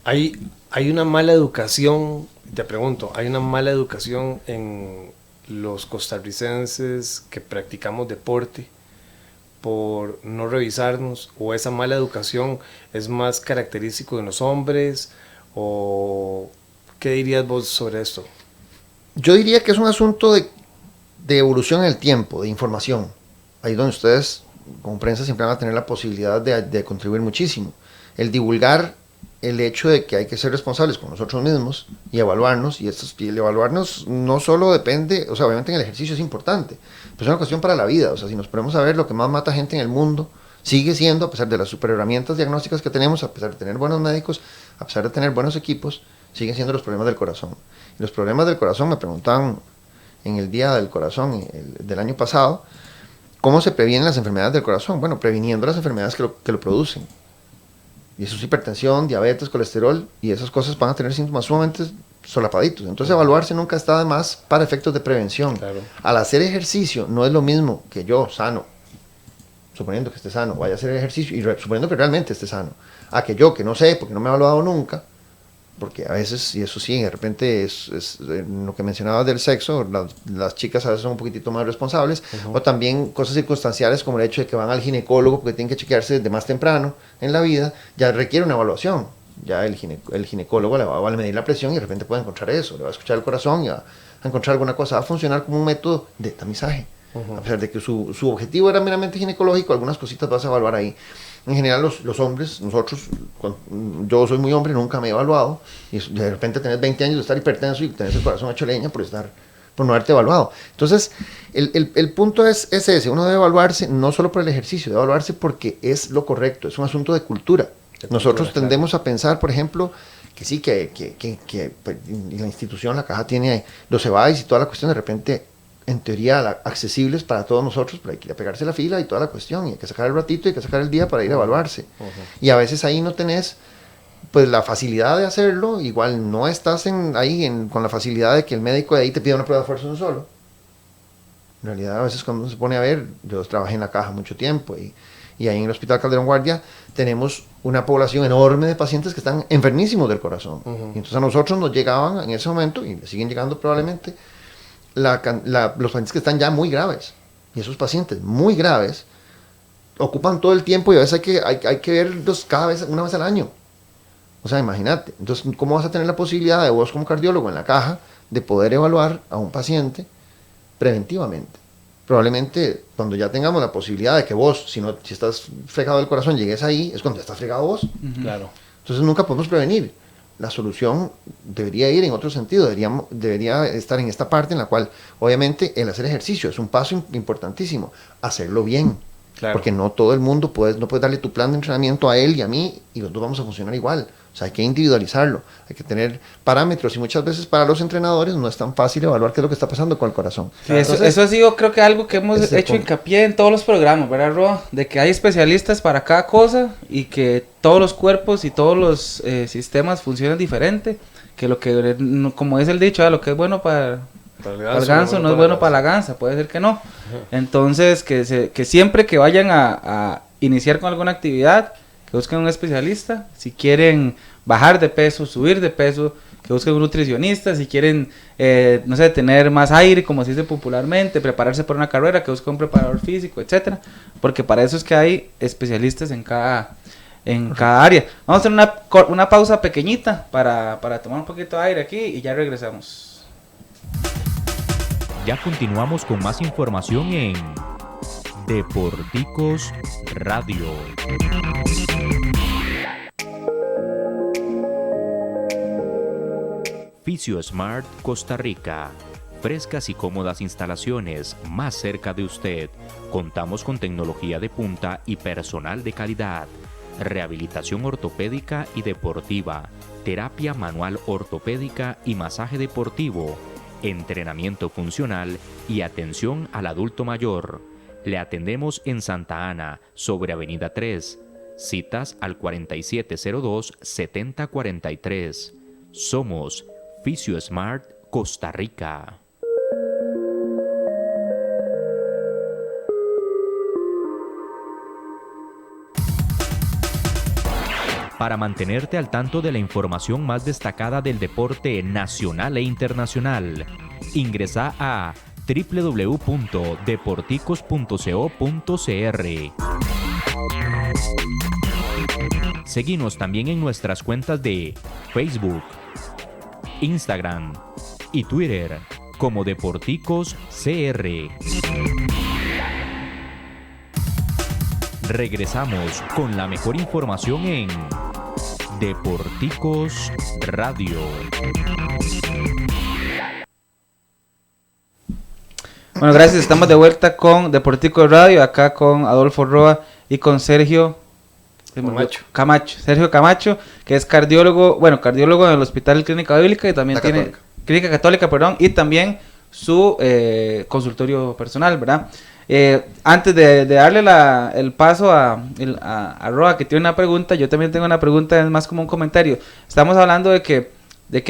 Hay una mala educación, te pregunto, ¿hay una mala educación en los costarricenses que practicamos deporte por no revisarnos, o esa mala educación es más característico de los hombres, o qué dirías vos sobre esto? Yo diría que es un asunto de evolución en el tiempo, de información. Ahí donde ustedes, como prensa, siempre van a tener la posibilidad de contribuir muchísimo. El divulgar el hecho de que hay que ser responsables con nosotros mismos y evaluarnos, y el evaluarnos no solo depende, o sea, obviamente en el ejercicio es importante, pero es una cuestión para la vida. O sea, si nos ponemos a ver, lo que más mata gente en el mundo sigue siendo, a pesar de las super herramientas diagnósticas que tenemos, a pesar de tener buenos médicos, a pesar de tener buenos equipos, siguen siendo los problemas del corazón. Y los problemas del corazón, me preguntaban en el Día del Corazón del año pasado, ¿cómo se previenen las enfermedades del corazón? Bueno, previniendo las enfermedades que lo producen. Y eso es hipertensión, diabetes, colesterol, y esas cosas van a tener síntomas sumamente solapaditos. Entonces, evaluarse nunca está de más para efectos de prevención. Claro. Al hacer ejercicio, no es lo mismo que yo, sano, suponiendo que esté sano, vaya a hacer ejercicio, y suponiendo que realmente esté sano, a que yo, que no sé, porque no me he evaluado nunca, porque a veces, y eso sí, de repente es lo que mencionabas del sexo, las chicas a veces son un poquitito más responsables, o también cosas circunstanciales como el hecho de que van al ginecólogo porque tienen que chequearse desde más temprano en la vida, ya requiere una evaluación. Ya el ginecólogo le va a medir la presión y de repente puede encontrar eso, le va a escuchar el corazón y va a encontrar alguna cosa, va a funcionar como un método de tamizaje. A pesar de que su objetivo era meramente ginecológico, algunas cositas vas a evaluar ahí. En general los hombres, nosotros, yo soy muy hombre, nunca me he evaluado, y de repente tenés 20 años de estar hipertenso y tenés el corazón hecho leña por no haberte evaluado. Entonces, el punto es ese, uno debe evaluarse no solo por el ejercicio, debe evaluarse porque es lo correcto, es un asunto de cultura. Nosotros tendemos a pensar, por ejemplo, que sí, que pues, la institución, la caja tiene los EVAIS y toda la cuestión, de repente, en teoría, accesibles para todos nosotros, pero hay que ir a pegarse la fila y toda la cuestión, y hay que sacar el ratito, hay que sacar el día para ir a evaluarse. Y a veces ahí no tenés pues la facilidad de hacerlo, igual no estás con la facilidad de que el médico de ahí te pida una prueba de esfuerzo solo. En realidad, a veces cuando uno se pone a ver, yo trabajé en la caja mucho tiempo, y ahí en el Hospital Calderón Guardia tenemos una población enorme de pacientes que están enfermísimos del corazón. Y entonces a nosotros nos llegaban en ese momento, y le siguen llegando probablemente, los pacientes que están ya muy graves. Y esos pacientes muy graves ocupan todo el tiempo, y a veces hay que verlos una vez al año. O sea, imagínate. Entonces, ¿cómo vas a tener la posibilidad de vos como cardiólogo en la caja de poder evaluar a un paciente preventivamente? Probablemente cuando ya tengamos la posibilidad de que vos, si estás fregado del corazón, llegues ahí, es cuando ya estás fregado vos. Claro. Entonces nunca podemos prevenir. La solución debería ir en otro sentido, debería estar en esta parte en la cual, obviamente, el hacer ejercicio es un paso importantísimo, hacerlo bien. Claro. Porque no todo el mundo no puedes darle tu plan de entrenamiento a él y a mí y los dos vamos a funcionar igual. O sea, hay que individualizarlo, hay que tener parámetros, y muchas veces para los entrenadores no es tan fácil evaluar qué es lo que está pasando con el corazón. Sí, eso ha sido, creo que algo que hemos hecho hincapié en todos los programas, ¿verdad, Roa? De que hay especialistas para cada cosa y que todos los cuerpos y todos los sistemas funcionan diferente, que lo que, como es el dicho, lo que es bueno para el ganso no es bueno para la gansa, puede ser que no. Entonces, que siempre que vayan a iniciar con alguna actividad, que busquen un especialista. Si quieren bajar de peso, subir de peso, que busquen un nutricionista. Si quieren, no sé, tener más aire, como se dice popularmente, prepararse para una carrera, que busquen un preparador físico, etcétera. Porque para eso es que hay especialistas en cada área. Vamos a hacer una pausa pequeñita para tomar un poquito de aire aquí y ya regresamos. Ya continuamos con más información en Deporticos Radio. FisioSmart Costa Rica. Frescas y cómodas instalaciones más cerca de usted. Contamos con tecnología de punta y personal de calidad. Rehabilitación ortopédica y deportiva. Terapia manual ortopédica y masaje deportivo. Entrenamiento funcional y atención al adulto mayor. Le atendemos en Santa Ana, sobre Avenida 3. Citas al 4702-7043. Somos FisioSmart Costa Rica. Para mantenerte al tanto de la información más destacada del deporte nacional e internacional, ingresa a www.deporticos.co.cr. Seguinos también en nuestras cuentas de Facebook, Instagram y Twitter como Deporticos CR. Regresamos con la mejor información en Deporticos Radio. Bueno, gracias. Estamos de vuelta con Deporticos Radio, acá con Adolfo Roa y con Sergio Camacho. Sergio Camacho, que es cardiólogo en el Hospital Clínica Bíblica y también Clínica Católica, y también su consultorio personal, ¿verdad? Antes de darle el paso a Roa, que tiene una pregunta, yo también tengo una pregunta, es más como un comentario. Estamos hablando de que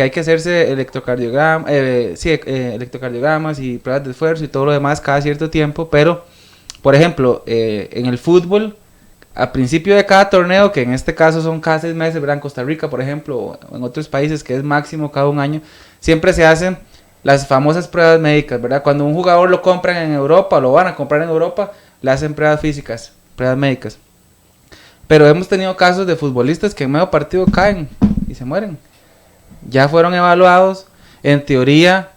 hay que hacerse electrocardiogramas y pruebas de esfuerzo y todo lo demás cada cierto tiempo, pero, por ejemplo, en el fútbol, a principio de cada torneo, que en este caso son cada 6 meses, ¿verdad? En Costa Rica, por ejemplo, o en otros países que es máximo cada un año, siempre se hacen las famosas pruebas médicas, ¿verdad? Cuando un jugador lo compran en Europa, o lo van a comprar en Europa, le hacen pruebas físicas, pruebas médicas. Pero hemos tenido casos de futbolistas que en medio partido caen y se mueren. Ya fueron evaluados, en teoría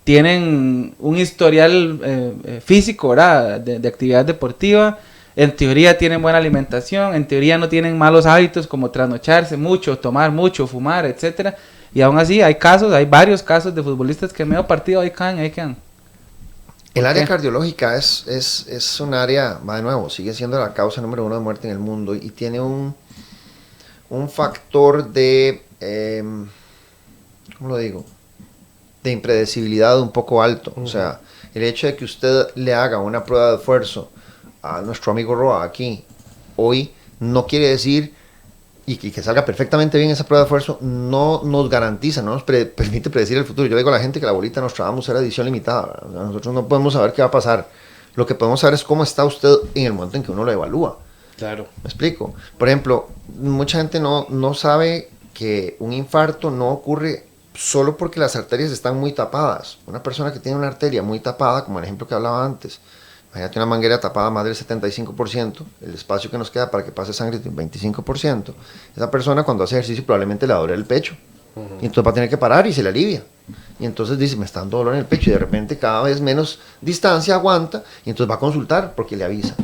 tienen un historial físico, ¿verdad? De actividad deportiva. En teoría tienen buena alimentación, en teoría no tienen malos hábitos como trasnocharse mucho, tomar mucho, fumar, etcétera. Y aún así hay varios casos de futbolistas que en medio partido ahí quedan. El área cardiológica es un área, de nuevo, sigue siendo la causa número 1 de muerte en el mundo y tiene un factor de, ¿cómo lo digo? De impredecibilidad un poco alto. O sea, el hecho de que usted le haga una prueba de esfuerzo a nuestro amigo Roa aquí hoy no quiere decir y que salga perfectamente bien esa prueba de esfuerzo no nos garantiza, no nos permite predecir el futuro. Yo digo a la gente que la bolita Nostradamus era edición limitada, o sea, nosotros no podemos saber qué va a pasar. Lo que podemos saber es cómo está usted en el momento en que uno lo evalúa. Claro. ¿Me explico? Por ejemplo, mucha gente no sabe que un infarto no ocurre solo porque las arterias están muy tapadas. Una persona que tiene una arteria muy tapada, como el ejemplo que hablaba antes, imagínate una manguera tapada más del 75%, el espacio que nos queda para que pase sangre es un 25%. Esa persona cuando hace ejercicio probablemente le va a doler el pecho. Y entonces va a tener que parar y se le alivia. Y entonces dice, me está dando dolor en el pecho. Y de repente cada vez menos distancia aguanta y entonces va a consultar porque le avisa.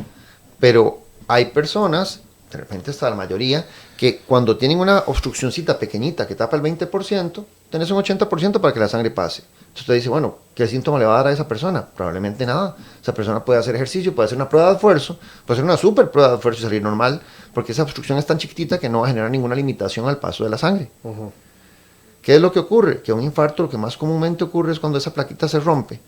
Pero hay personas, de repente hasta la mayoría, que cuando tienen una obstruccióncita pequeñita que tapa el 20%, tenés un 80% para que la sangre pase. Entonces usted dice, bueno, ¿qué síntoma le va a dar a esa persona? Probablemente nada. Esa persona puede hacer ejercicio, puede hacer una prueba de esfuerzo, puede hacer una super prueba de esfuerzo y salir normal, porque esa obstrucción es tan chiquitita que no va a generar ninguna limitación al paso de la sangre. ¿Qué es lo que ocurre? Que un infarto lo que más comúnmente ocurre es cuando esa plaquita se rompe.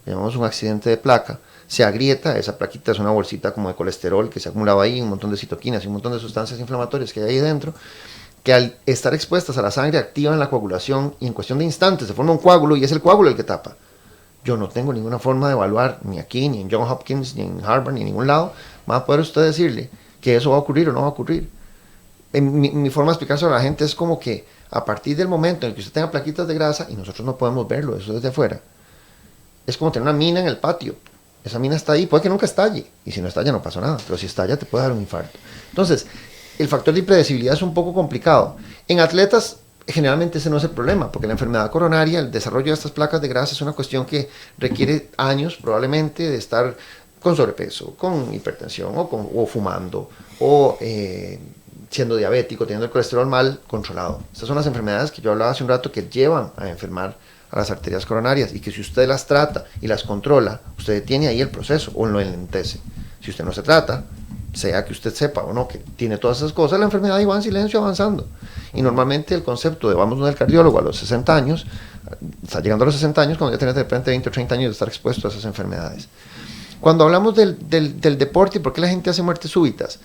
Llamamos un accidente de placa. Se agrieta, esa plaquita es una bolsita como de colesterol que se ha acumulado ahí, un montón de citoquinas y un montón de sustancias inflamatorias que hay ahí dentro, que al estar expuestas a la sangre activan la coagulación y en cuestión de instantes se forma un coágulo y es el coágulo el que tapa. Yo no tengo ninguna forma de evaluar, ni aquí, ni en Johns Hopkins, ni en Harvard, ni en ningún lado, va a poder usted decirle que eso va a ocurrir o no va a ocurrir. Mi forma de explicárselo a la gente es como que a partir del momento en el que usted tenga plaquitas de grasa, y nosotros no podemos verlo, eso desde afuera, es como tener una mina en el patio. Esa mina está ahí, puede que nunca estalle, y si no estalla no pasa nada, pero si estalla te puede dar un infarto. Entonces, el factor de impredecibilidad es un poco complicado. En atletas, generalmente ese no es el problema, porque la enfermedad coronaria, el desarrollo de estas placas de grasa es una cuestión que requiere años, probablemente, de estar con sobrepeso, con hipertensión, o fumando, o siendo diabético, teniendo el colesterol mal controlado. Estas son las enfermedades que yo hablaba hace un rato que llevan a enfermar a las arterias coronarias, y que si usted las trata y las controla, usted detiene ahí el proceso o lo enlentece. Si usted no se trata, sea que usted sepa o no que tiene todas esas cosas, la enfermedad iba en silencio avanzando. Y normalmente el concepto de vamos al cardiólogo a los 60 años, está llegando a los 60 años cuando ya tiene de repente 20 o 30 años de estar expuesto a esas enfermedades. Cuando hablamos del deporte y por qué la gente hace muertes súbitas,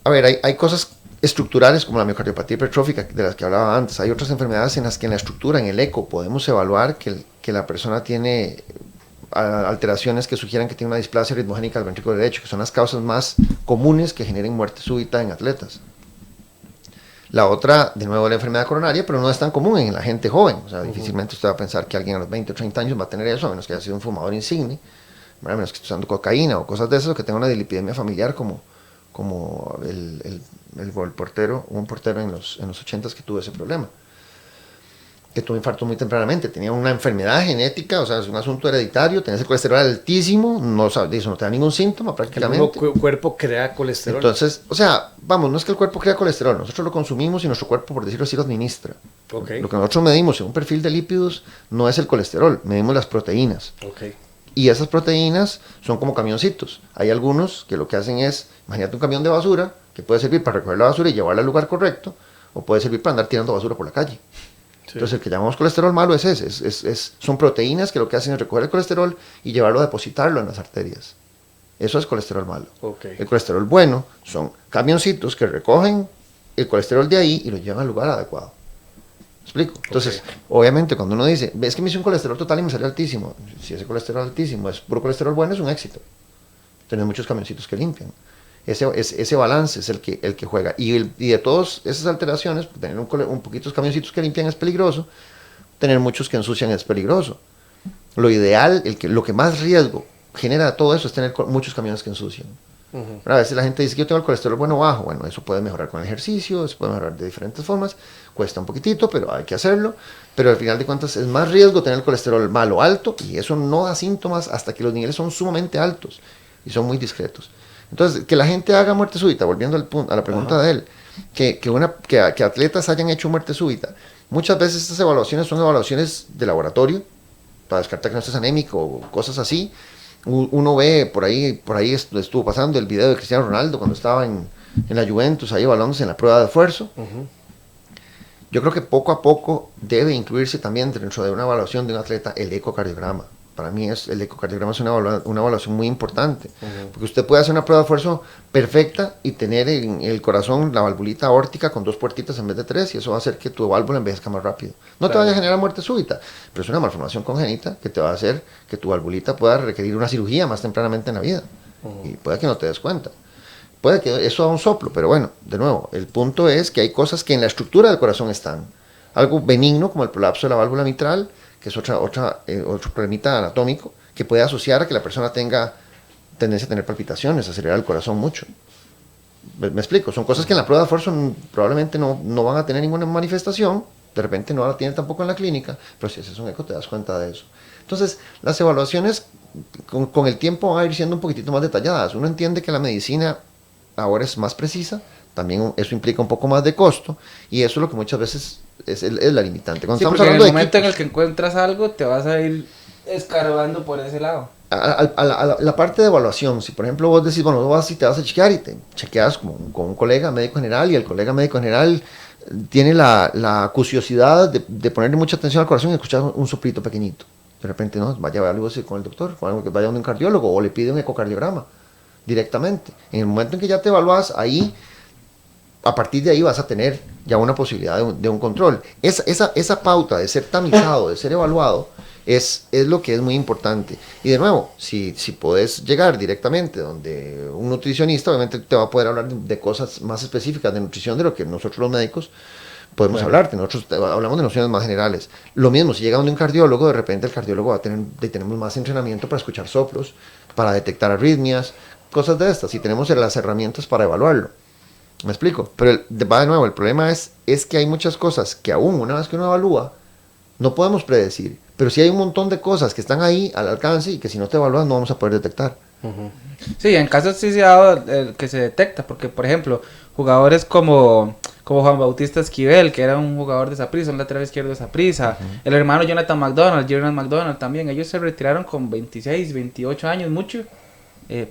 a ver, hay cosas estructurales como la miocardiopatía hipertrófica de las que hablaba antes. Hay otras enfermedades en las que en la estructura, en el eco, podemos evaluar que la persona tiene alteraciones que sugieran que tiene una displasia ritmogénica del ventrículo derecho, que son las causas más comunes que generen muerte súbita en atletas. La otra, de nuevo, la enfermedad coronaria, pero no es tan común en la gente joven. O sea, difícilmente usted va a pensar que alguien a los 20 o 30 años va a tener eso, a menos que haya sido un fumador insigne, a menos que esté usando cocaína o cosas de esas, o que tenga una dislipidemia familiar como el portero, un portero en los 80s que tuvo ese problema. Que tuvo infarto muy tempranamente, tenía una enfermedad genética, o sea, es un asunto hereditario, tenía ese colesterol altísimo, eso no te da ningún síntoma prácticamente. El cuerpo crea colesterol. Entonces, o sea, vamos, no es que el cuerpo crea colesterol, nosotros lo consumimos y nuestro cuerpo, por decirlo así, lo administra. Okay. Lo que nosotros medimos en un perfil de lípidos no es el colesterol, medimos las proteínas. Okay. Y esas proteínas son como camioncitos. Hay algunos que lo que hacen es, imagínate un camión de basura, que puede servir para recoger la basura y llevarla al lugar correcto, o puede servir para andar tirando basura por la calle. Sí. Entonces el que llamamos colesterol malo es ese, son proteínas que lo que hacen es recoger el colesterol y llevarlo a depositarlo en las arterias. Eso es colesterol malo. Okay. El colesterol bueno son camioncitos que recogen el colesterol de ahí y lo llevan al lugar adecuado. ¿Me explico? Entonces, obviamente cuando uno dice, ves que me hice un colesterol total y me salió altísimo, si ese colesterol altísimo es puro colesterol bueno, es un éxito. Tenés muchos camioncitos que limpian. Ese balance es el que juega. Y de todas esas alteraciones, tener un poquitos camioncitos que limpian es peligroso, tener muchos que ensucian es peligroso. Lo ideal, lo que más riesgo genera todo eso es tener muchos camiones que ensucian. A veces la gente dice que yo tengo el colesterol bueno o bajo. Bueno, eso puede mejorar con el ejercicio, eso puede mejorar de diferentes formas, cuesta un poquitito, pero hay que hacerlo. Pero al final de cuentas es más riesgo tener el colesterol malo alto, y eso no da síntomas hasta que los niveles son sumamente altos y son muy discretos. Entonces, que la gente haga muerte súbita, volviendo a la pregunta de él, que atletas hayan hecho muerte súbita. Muchas veces estas evaluaciones son evaluaciones de laboratorio, para descartar que no estés anémico o cosas así. Uno ve, por ahí estuvo pasando el video de Cristiano Ronaldo cuando estaba en la Juventus, ahí evaluándose en la prueba de esfuerzo. Yo creo que poco a poco debe incluirse también dentro de una evaluación de un atleta el ecocardiograma. Para mí el ecocardiograma es una evaluación muy importante, porque usted puede hacer una prueba de esfuerzo perfecta y tener en el corazón la valvulita aórtica con 2 puertitas en vez de 3, y eso va a hacer que tu válvula envejezca más rápido. No te vaya a generar muerte súbita, pero es una malformación congénita que te va a hacer que tu valvulita pueda requerir una cirugía más tempranamente en la vida, y puede que no te des cuenta. Puede que eso haga un soplo, pero bueno, de nuevo, el punto es que hay cosas que en la estructura del corazón están. Algo benigno como el prolapso de la válvula mitral, que es otro problemita anatómico, que puede asociar a que la persona tenga tendencia a tener palpitaciones, a acelerar el corazón mucho. ¿Me explico? Son cosas que en la prueba de esfuerzo probablemente no van a tener ninguna manifestación, de repente no la tienen tampoco en la clínica, pero si haces un eco te das cuenta de eso. Entonces, las evaluaciones con el tiempo van a ir siendo un poquitito más detalladas. Uno entiende que la medicina ahora es más precisa, también eso implica un poco más de costo, y eso es lo que muchas veces es la limitante. Cuando estamos hablando en el momento en el que encuentras algo, te vas a ir escarbando por ese lado. A la parte de evaluación, si por ejemplo vos decís, bueno, vas y te vas a chequear y te chequeas con un colega médico general, y el colega médico general tiene la acuciosidad de ponerle mucha atención al corazón y escuchar un soplito pequeñito. De repente, no, vaya a algo con el doctor, vaya a un cardiólogo, o le pide un ecocardiograma directamente. En el momento en que ya te evalúas, ahí, a partir de ahí vas a tener ya una posibilidad de un control. Esa pauta de ser tamizado, de ser evaluado, es lo que es muy importante. Y de nuevo, si podés llegar directamente donde un nutricionista, obviamente te va a poder hablar de cosas más específicas de nutrición de lo que nosotros los médicos podemos hablarte. Nosotros hablamos de nociones más generales. Lo mismo, si llega donde un cardiólogo, de repente el cardiólogo va a tenemos más entrenamiento para escuchar soplos, para detectar arritmias, cosas de estas, y tenemos las herramientas para evaluarlo. ¿Me explico? Pero va de nuevo, el problema es que hay muchas cosas que aún una vez que uno evalúa, no podemos predecir, pero sí hay un montón de cosas que están ahí al alcance y que si no te evalúas no vamos a poder detectar. Sí, en casos sí se ha dado que se detecta, porque por ejemplo, jugadores como Juan Bautista Esquivel, que era un jugador de Saprissa, un lateral izquierdo de Saprissa, el hermano Jonathan McDonald también, ellos se retiraron con 26, 28 años, mucho,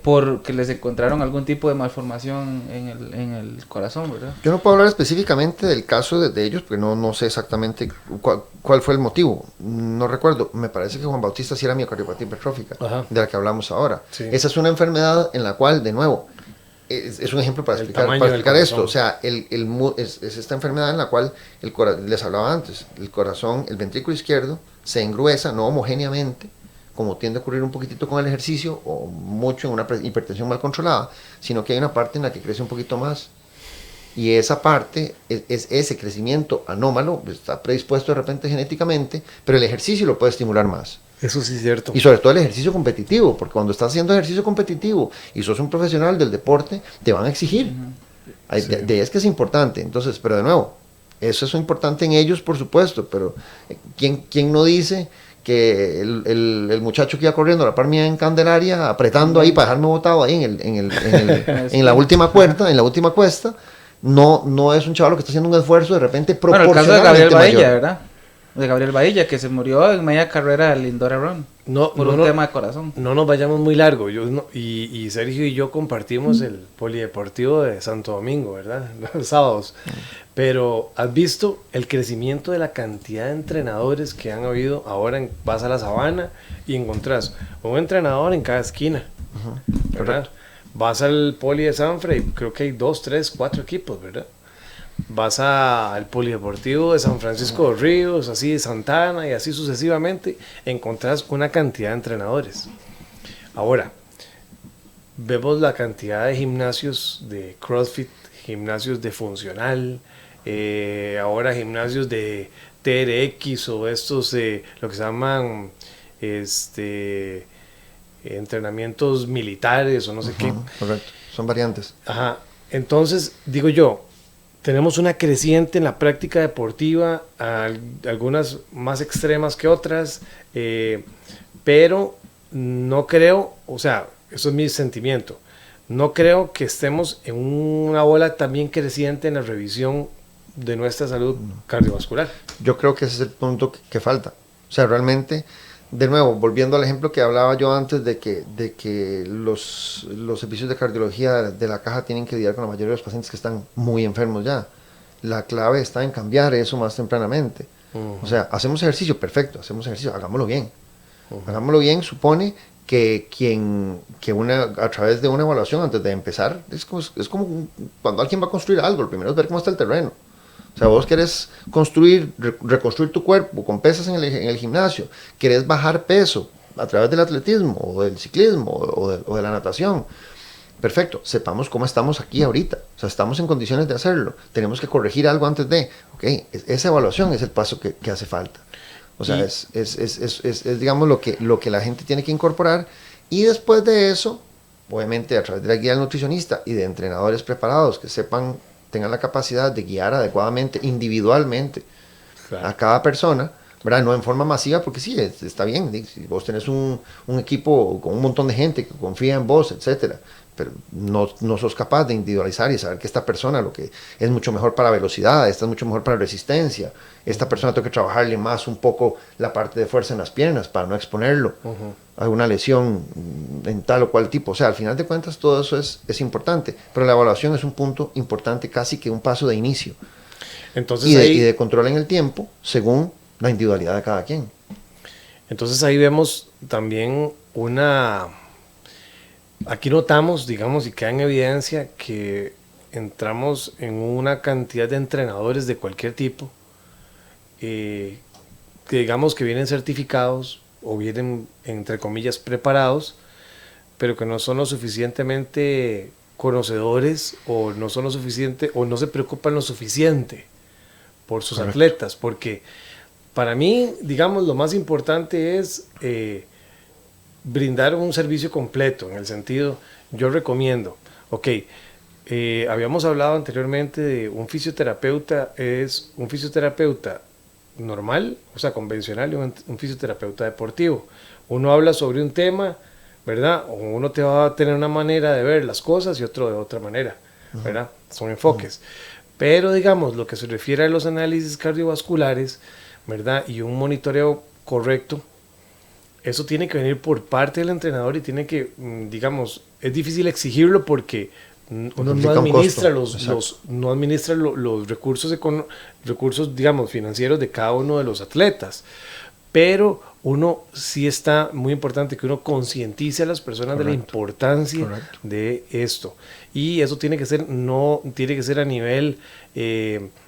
porque les encontraron algún tipo de malformación en el corazón, ¿verdad? Yo no puedo hablar específicamente del caso de ellos, porque no sé exactamente cuál fue el motivo. No recuerdo. Me parece que Juan Bautista sí era miocardiopatía hipertrófica, de la que hablamos ahora. Sí. Esa es una enfermedad en la cual, de nuevo, es un ejemplo para explicar esto. O sea, es esta enfermedad en la cual, les hablaba antes, el corazón, el ventrículo izquierdo, se engruesa, no homogéneamente, como tiende a ocurrir un poquitito con el ejercicio o mucho en una hipertensión mal controlada, sino que hay una parte en la que crece un poquito más. Y esa parte, es ese crecimiento anómalo, está predispuesto de repente genéticamente, pero el ejercicio lo puede estimular más. Eso sí es cierto. Y sobre todo el ejercicio competitivo, porque cuando estás haciendo ejercicio competitivo y sos un profesional del deporte, te van a exigir. Sí. Es que es importante. Entonces, pero de nuevo, eso es importante en ellos, por supuesto, pero ¿quién no dice que el muchacho que iba corriendo a la par mía en Candelaria, apretando ahí para dejarme botado ahí en la última cuesta, no es un chaval que está haciendo un esfuerzo de repente Bueno, el caso de proporcionalmente Gabriel Bahía, mayor? ¿verdad? De Gabriel Bahía, que se murió en media carrera del Lindora Run por un tema de corazón. No nos vayamos muy largo. Y Sergio y yo compartimos el polideportivo de Santo Domingo, ¿verdad? Los sábados. Pero has visto el crecimiento de la cantidad de entrenadores que han habido. Ahora vas a la Sabana y encontrás un entrenador en cada esquina, ¿verdad? Vas al poli de Sanfra y creo que hay 2, 3, 4 equipos, ¿verdad? Vas al polideportivo de San Francisco de Ríos, así de Santana y así sucesivamente, encontrás una cantidad de entrenadores. Ahora, vemos la cantidad de gimnasios de CrossFit, gimnasios de funcional, ahora gimnasios de TRX o estos, lo que se llaman entrenamientos militares o no sé qué. Correcto, son variantes. Ajá, entonces digo yo, tenemos una creciente en la práctica deportiva, algunas más extremas que otras, pero no creo, o sea, eso es mi sentimiento, no creo que estemos en una ola también creciente en la revisión de nuestra salud cardiovascular. Yo creo que ese es el punto que falta. O sea, realmente, de nuevo, volviendo al ejemplo que hablaba yo antes de que los servicios de cardiología de la caja tienen que lidiar con la mayoría de los pacientes que están muy enfermos ya. La clave está en cambiar eso más tempranamente. O sea, hacemos ejercicio, perfecto, hacemos ejercicio, hagámoslo bien. Hagámoslo bien supone que a través de una evaluación antes de empezar, es como cuando alguien va a construir algo, lo primero es ver cómo está el terreno. O sea, vos querés reconstruir tu cuerpo con pesas en el gimnasio, querés bajar peso a través del atletismo o del ciclismo o de la natación. Perfecto, sepamos cómo estamos aquí ahorita. O sea, estamos en condiciones de hacerlo. Tenemos que corregir algo antes de. Ok, esa evaluación es el paso que hace falta. O sea, es digamos lo que la gente tiene que incorporar. Y después de eso, obviamente a través de la guía del nutricionista y de entrenadores preparados que tengan la capacidad de guiar adecuadamente, individualmente, a cada persona, ¿verdad? No en forma masiva, porque sí, está bien. Si vos tenés un equipo con un montón de gente que confía en vos, etcétera, pero no sos capaz de individualizar y saber que esta persona lo que es mucho mejor para velocidad, esta es mucho mejor para resistencia, esta persona tengo que trabajarle más un poco la parte de fuerza en las piernas para no exponerlo a una lesión en tal o cual tipo. O sea, al final de cuentas todo eso es importante, pero la evaluación es un punto importante, casi que un paso de inicio. Entonces, y de control en el tiempo según la individualidad de cada quien. Entonces ahí vemos también aquí notamos, digamos, y queda en evidencia que entramos en una cantidad de entrenadores de cualquier tipo, que digamos que vienen certificados o vienen, entre comillas, preparados, pero que no son lo suficientemente conocedores o no son lo suficiente o no se preocupan lo suficiente por sus Correcto. atletas, porque para mí, digamos, lo más importante es brindar un servicio completo, en el sentido, yo recomiendo, habíamos hablado anteriormente de un fisioterapeuta, es un fisioterapeuta normal, o sea, convencional, y un fisioterapeuta deportivo. Uno habla sobre un tema, ¿verdad? O uno te va a tener una manera de ver las cosas y otro de otra manera, ¿verdad? Son enfoques. Pero, digamos, lo que se refiere a los análisis cardiovasculares, ¿verdad? Y un monitoreo correcto, eso tiene que venir por parte del entrenador y tiene que, digamos, es difícil exigirlo porque uno no administra los recursos, digamos, financieros de cada uno de los atletas, pero uno sí está muy importante que uno concientice a las personas de la importancia de esto, y eso tiene que ser, no tiene que ser a nivel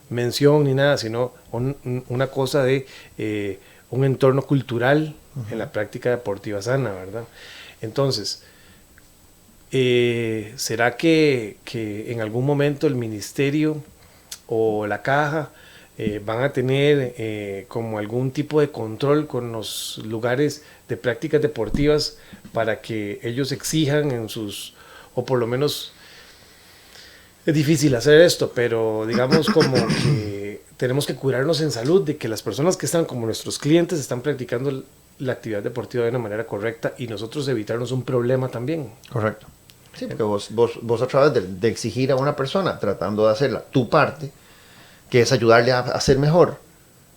mención ni nada, sino una cosa de un entorno cultural en la práctica deportiva sana, ¿verdad? Entonces, ¿Será que en algún momento el ministerio o la caja van a tener como algún tipo de control con los lugares de prácticas deportivas para que ellos exijan en sus, o por lo menos es difícil hacer esto, pero digamos como que tenemos que curarnos en salud de que las personas que están como nuestros clientes están practicando la actividad deportiva de una manera correcta y nosotros evitarnos un problema también? Correcto. Sí, porque vos a través de exigir a una persona, tratando de hacerla tu parte, que es ayudarle a ser mejor,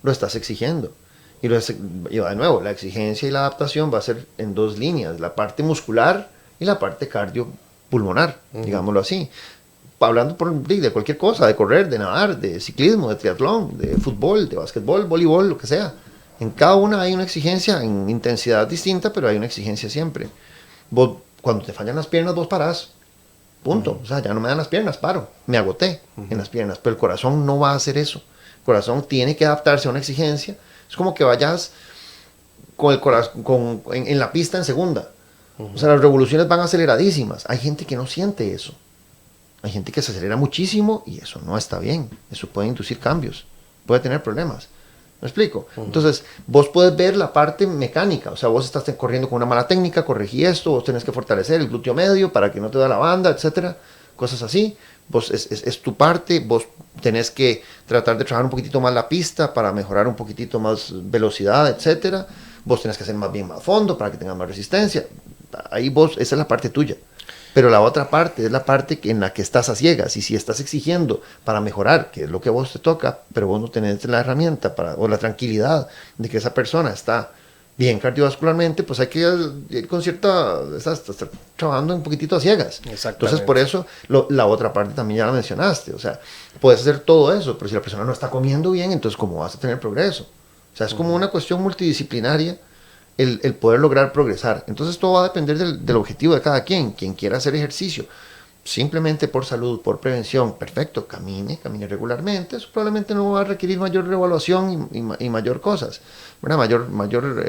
lo estás exigiendo. Y de nuevo, la exigencia y la adaptación va a ser en dos líneas, la parte muscular y la parte cardiopulmonar, digámoslo así. Hablando de cualquier cosa, de correr, de nadar, de ciclismo, de triatlón, de fútbol, de básquetbol, voleibol, lo que sea. En cada una hay una exigencia en intensidad distinta, pero hay una exigencia siempre. Vos, cuando te fallan las piernas, vos parás. Punto. O sea, ya no me dan las piernas, paro. Me agoté en las piernas. Pero el corazón no va a hacer eso. El corazón tiene que adaptarse a una exigencia. Es como que vayas con el corazón en la pista en segunda. O sea, las revoluciones van aceleradísimas. Hay gente que no siente eso. Hay gente que se acelera muchísimo y eso no está bien. Eso puede inducir cambios. Puede tener problemas. ¿Me explico? Entonces, vos puedes ver la parte mecánica. O sea, vos estás corriendo con una mala técnica, corregí esto, vos tenés que fortalecer el glúteo medio para que no te da la banda, etcétera. Cosas así. Vos es tu parte. Vos tenés que tratar de trabajar un poquitito más la pista para mejorar un poquitito más velocidad, etcétera. Vos tenés que hacer más fondo para que tengas más resistencia. Ahí esa es la parte tuya. Pero la otra parte es la parte en la que estás a ciegas. Y si estás exigiendo para mejorar, que es lo que a vos te toca, pero vos no tenés la herramienta o la tranquilidad de que esa persona está bien cardiovascularmente, pues hay que ir con estar trabajando un poquitito a ciegas. Entonces, por eso, la otra parte también ya la mencionaste. O sea, puedes hacer todo eso, pero si la persona no está comiendo bien, entonces ¿cómo vas a tener progreso? O sea, es como una cuestión multidisciplinaria el poder lograr progresar. Entonces todo va a depender del objetivo de cada quien quiera hacer ejercicio simplemente por salud, por prevención, perfecto, camine regularmente. Eso probablemente no va a requerir mayor revaluación y mayor cosas, ¿verdad? mayor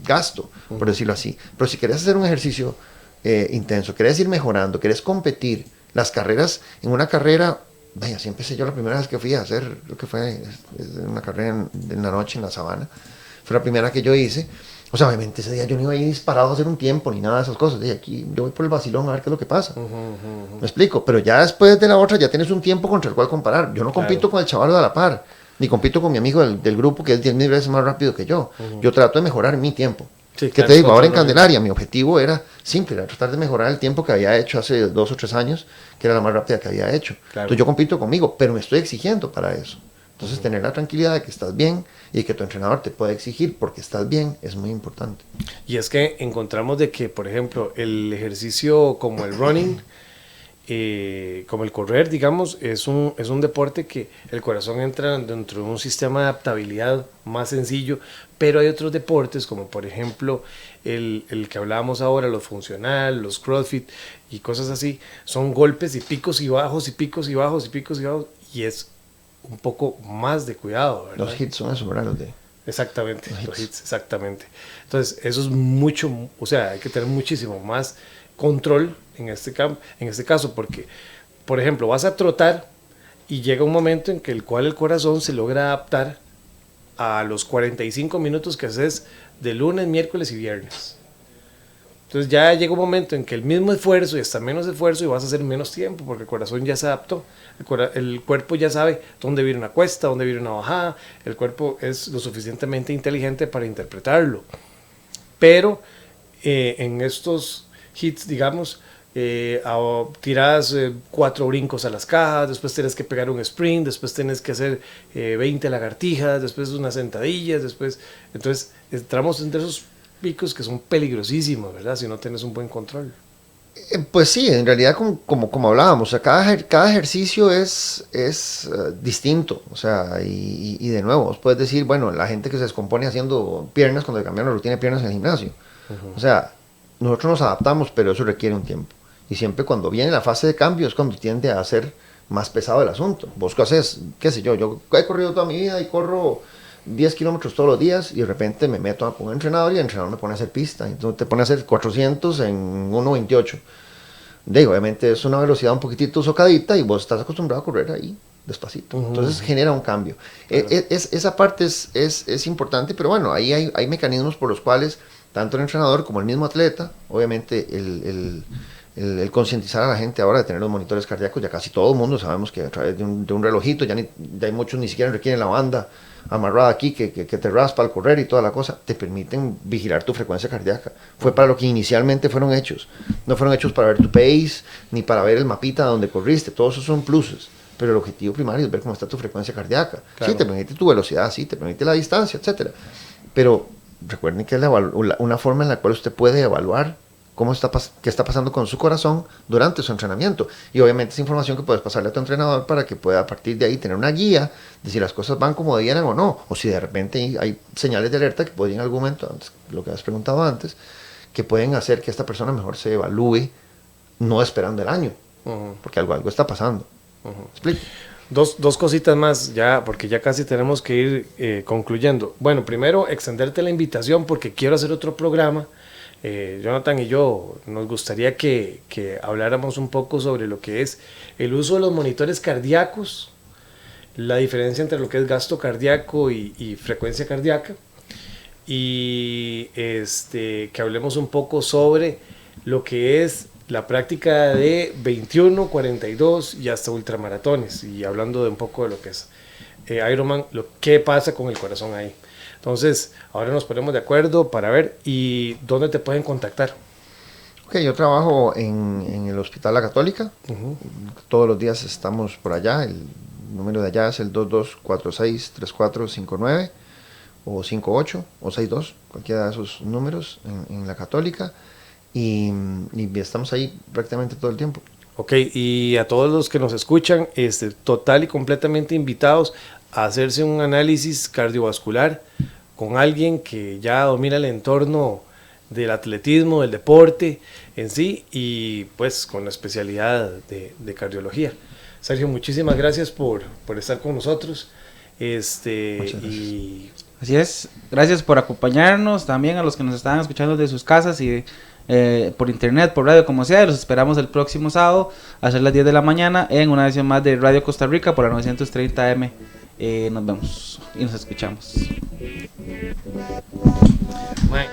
gasto, por decirlo así. Pero si querés hacer un ejercicio intenso, querés ir mejorando, querés competir, las carreras, en una carrera, vaya, así empecé yo la primera vez que fui a hacer, lo que fue una carrera en la noche en la sabana. Fue la primera que yo hice. O sea, obviamente ese día yo no iba a ir disparado a hacer un tiempo ni nada de esas cosas. Dije, aquí yo voy por el vacilón a ver qué es lo que pasa. Me explico. Pero ya después de la otra ya tienes un tiempo contra el cual comparar. Yo no compito con el chaval de la par, ni compito con mi amigo del grupo que es 10.000 veces más rápido que yo. Yo trato de mejorar mi tiempo. Sí, ¿qué te digo? Ahora en Candelaria mi objetivo era simple, era tratar de mejorar el tiempo que había hecho hace 2 o 3 años, que era la más rápida que había hecho. Entonces yo compito conmigo, pero me estoy exigiendo para eso. Entonces, tener la tranquilidad de que estás bien y que tu entrenador te puede exigir porque estás bien es muy importante. Y es que encontramos de que, por ejemplo, el ejercicio como el running, como el correr, digamos, es un deporte que el corazón entra dentro de un sistema de adaptabilidad más sencillo, pero hay otros deportes como, por ejemplo, el que hablábamos ahora, los funcional, los CrossFit y cosas así, son golpes y picos y bajos y picos y bajos y picos y bajos, y es un poco más de cuidado, ¿verdad? Los hits son eso, ¿verdad? Exactamente, los hits, exactamente. Entonces, eso es mucho, o sea, hay que tener muchísimo más control en este caso, porque, por ejemplo, vas a trotar y llega un momento en que el corazón se logra adaptar a los 45 minutos que haces de lunes, miércoles y viernes. Entonces ya llega un momento en que el mismo esfuerzo y hasta menos esfuerzo y vas a hacer menos tiempo porque el corazón ya se adaptó. El cuerpo ya sabe dónde viene una cuesta, dónde viene una bajada. El cuerpo es lo suficientemente inteligente para interpretarlo. Pero en estos hits, digamos, tiras 4 brincos a las cajas, después tienes que pegar un sprint, después tienes que hacer 20 lagartijas, después unas sentadillas, entonces entramos entre esos picos que son peligrosísimos, ¿verdad? Si no tienes un buen control. Pues sí, en realidad como hablábamos, o sea, cada ejercicio es distinto, o sea, y de nuevo, vos puedes decir, bueno, la gente que se descompone haciendo piernas cuando le cambian la rutina de piernas en el gimnasio, o sea, nosotros nos adaptamos, pero eso requiere un tiempo, y siempre cuando viene la fase de cambio es cuando tiende a ser más pesado el asunto. Vos qué haces, qué sé yo he corrido toda mi vida y corro 10 kilómetros todos los días y de repente me meto con un entrenador y el entrenador me pone a hacer pista, entonces te pone a hacer 400 en 1.28 obviamente es una velocidad un poquitito socadita y vos estás acostumbrado a correr ahí despacito. Entonces genera un cambio. Claro. Esa parte es importante, pero bueno, ahí hay mecanismos por los cuales tanto el entrenador como el mismo atleta, obviamente el concientizar a la gente ahora de tener los monitores cardíacos, ya casi todo el mundo sabemos que a través de un relojito, ya hay muchos ni siquiera requieren la banda amarrada aquí que te raspa al correr y toda la cosa, te permiten vigilar tu frecuencia cardíaca. Fue para lo que inicialmente fueron hechos. No fueron hechos para ver tu pace, ni para ver el mapita donde corriste, todos esos son pluses. Pero el objetivo primario es ver cómo está tu frecuencia cardíaca. Claro. Sí, te permite tu velocidad, sí, te permite la distancia, etcétera. Pero recuerden que es una forma en la cual usted puede evaluar qué está pasando con su corazón durante su entrenamiento. Y obviamente es información que puedes pasarle a tu entrenador para que pueda a partir de ahí tener una guía de si las cosas van como debieran o no. O si de repente hay señales de alerta que podrían en algún momento, antes, lo que has preguntado antes, que pueden hacer que esta persona mejor se evalúe no esperando el año. Porque algo está pasando. ¿Explico? Dos cositas más ya, porque ya casi tenemos que ir concluyendo. Bueno, primero extenderte la invitación porque quiero hacer otro programa. Jonathan y yo nos gustaría que habláramos un poco sobre lo que es el uso de los monitores cardíacos, la diferencia entre lo que es gasto cardíaco y frecuencia cardíaca, y que hablemos un poco sobre lo que es la práctica de 21, 42 y hasta ultramaratones, y hablando de un poco de lo que es Ironman, qué pasa con el corazón ahí. Entonces, ahora nos ponemos de acuerdo para ver y dónde te pueden contactar. Ok, yo trabajo en el Hospital La Católica. Todos los días estamos por allá. El número de allá es el 2246-3459 o 58 o 62, cualquiera de esos números en La Católica. Y estamos ahí prácticamente todo el tiempo. Ok, y a todos los que nos escuchan, total y completamente invitados a hacerse un análisis cardiovascular con alguien que ya domina el entorno del atletismo, del deporte en sí, y pues con la especialidad de cardiología. Sergio, muchísimas gracias por estar con nosotros. Y así es, gracias por acompañarnos, también a los que nos están escuchando desde sus casas y por internet, por radio, como sea. Los esperamos el próximo sábado a las 10 de la mañana en una edición más de Radio Costa Rica por la 930 AM. Nos vemos y nos escuchamos. Bueno.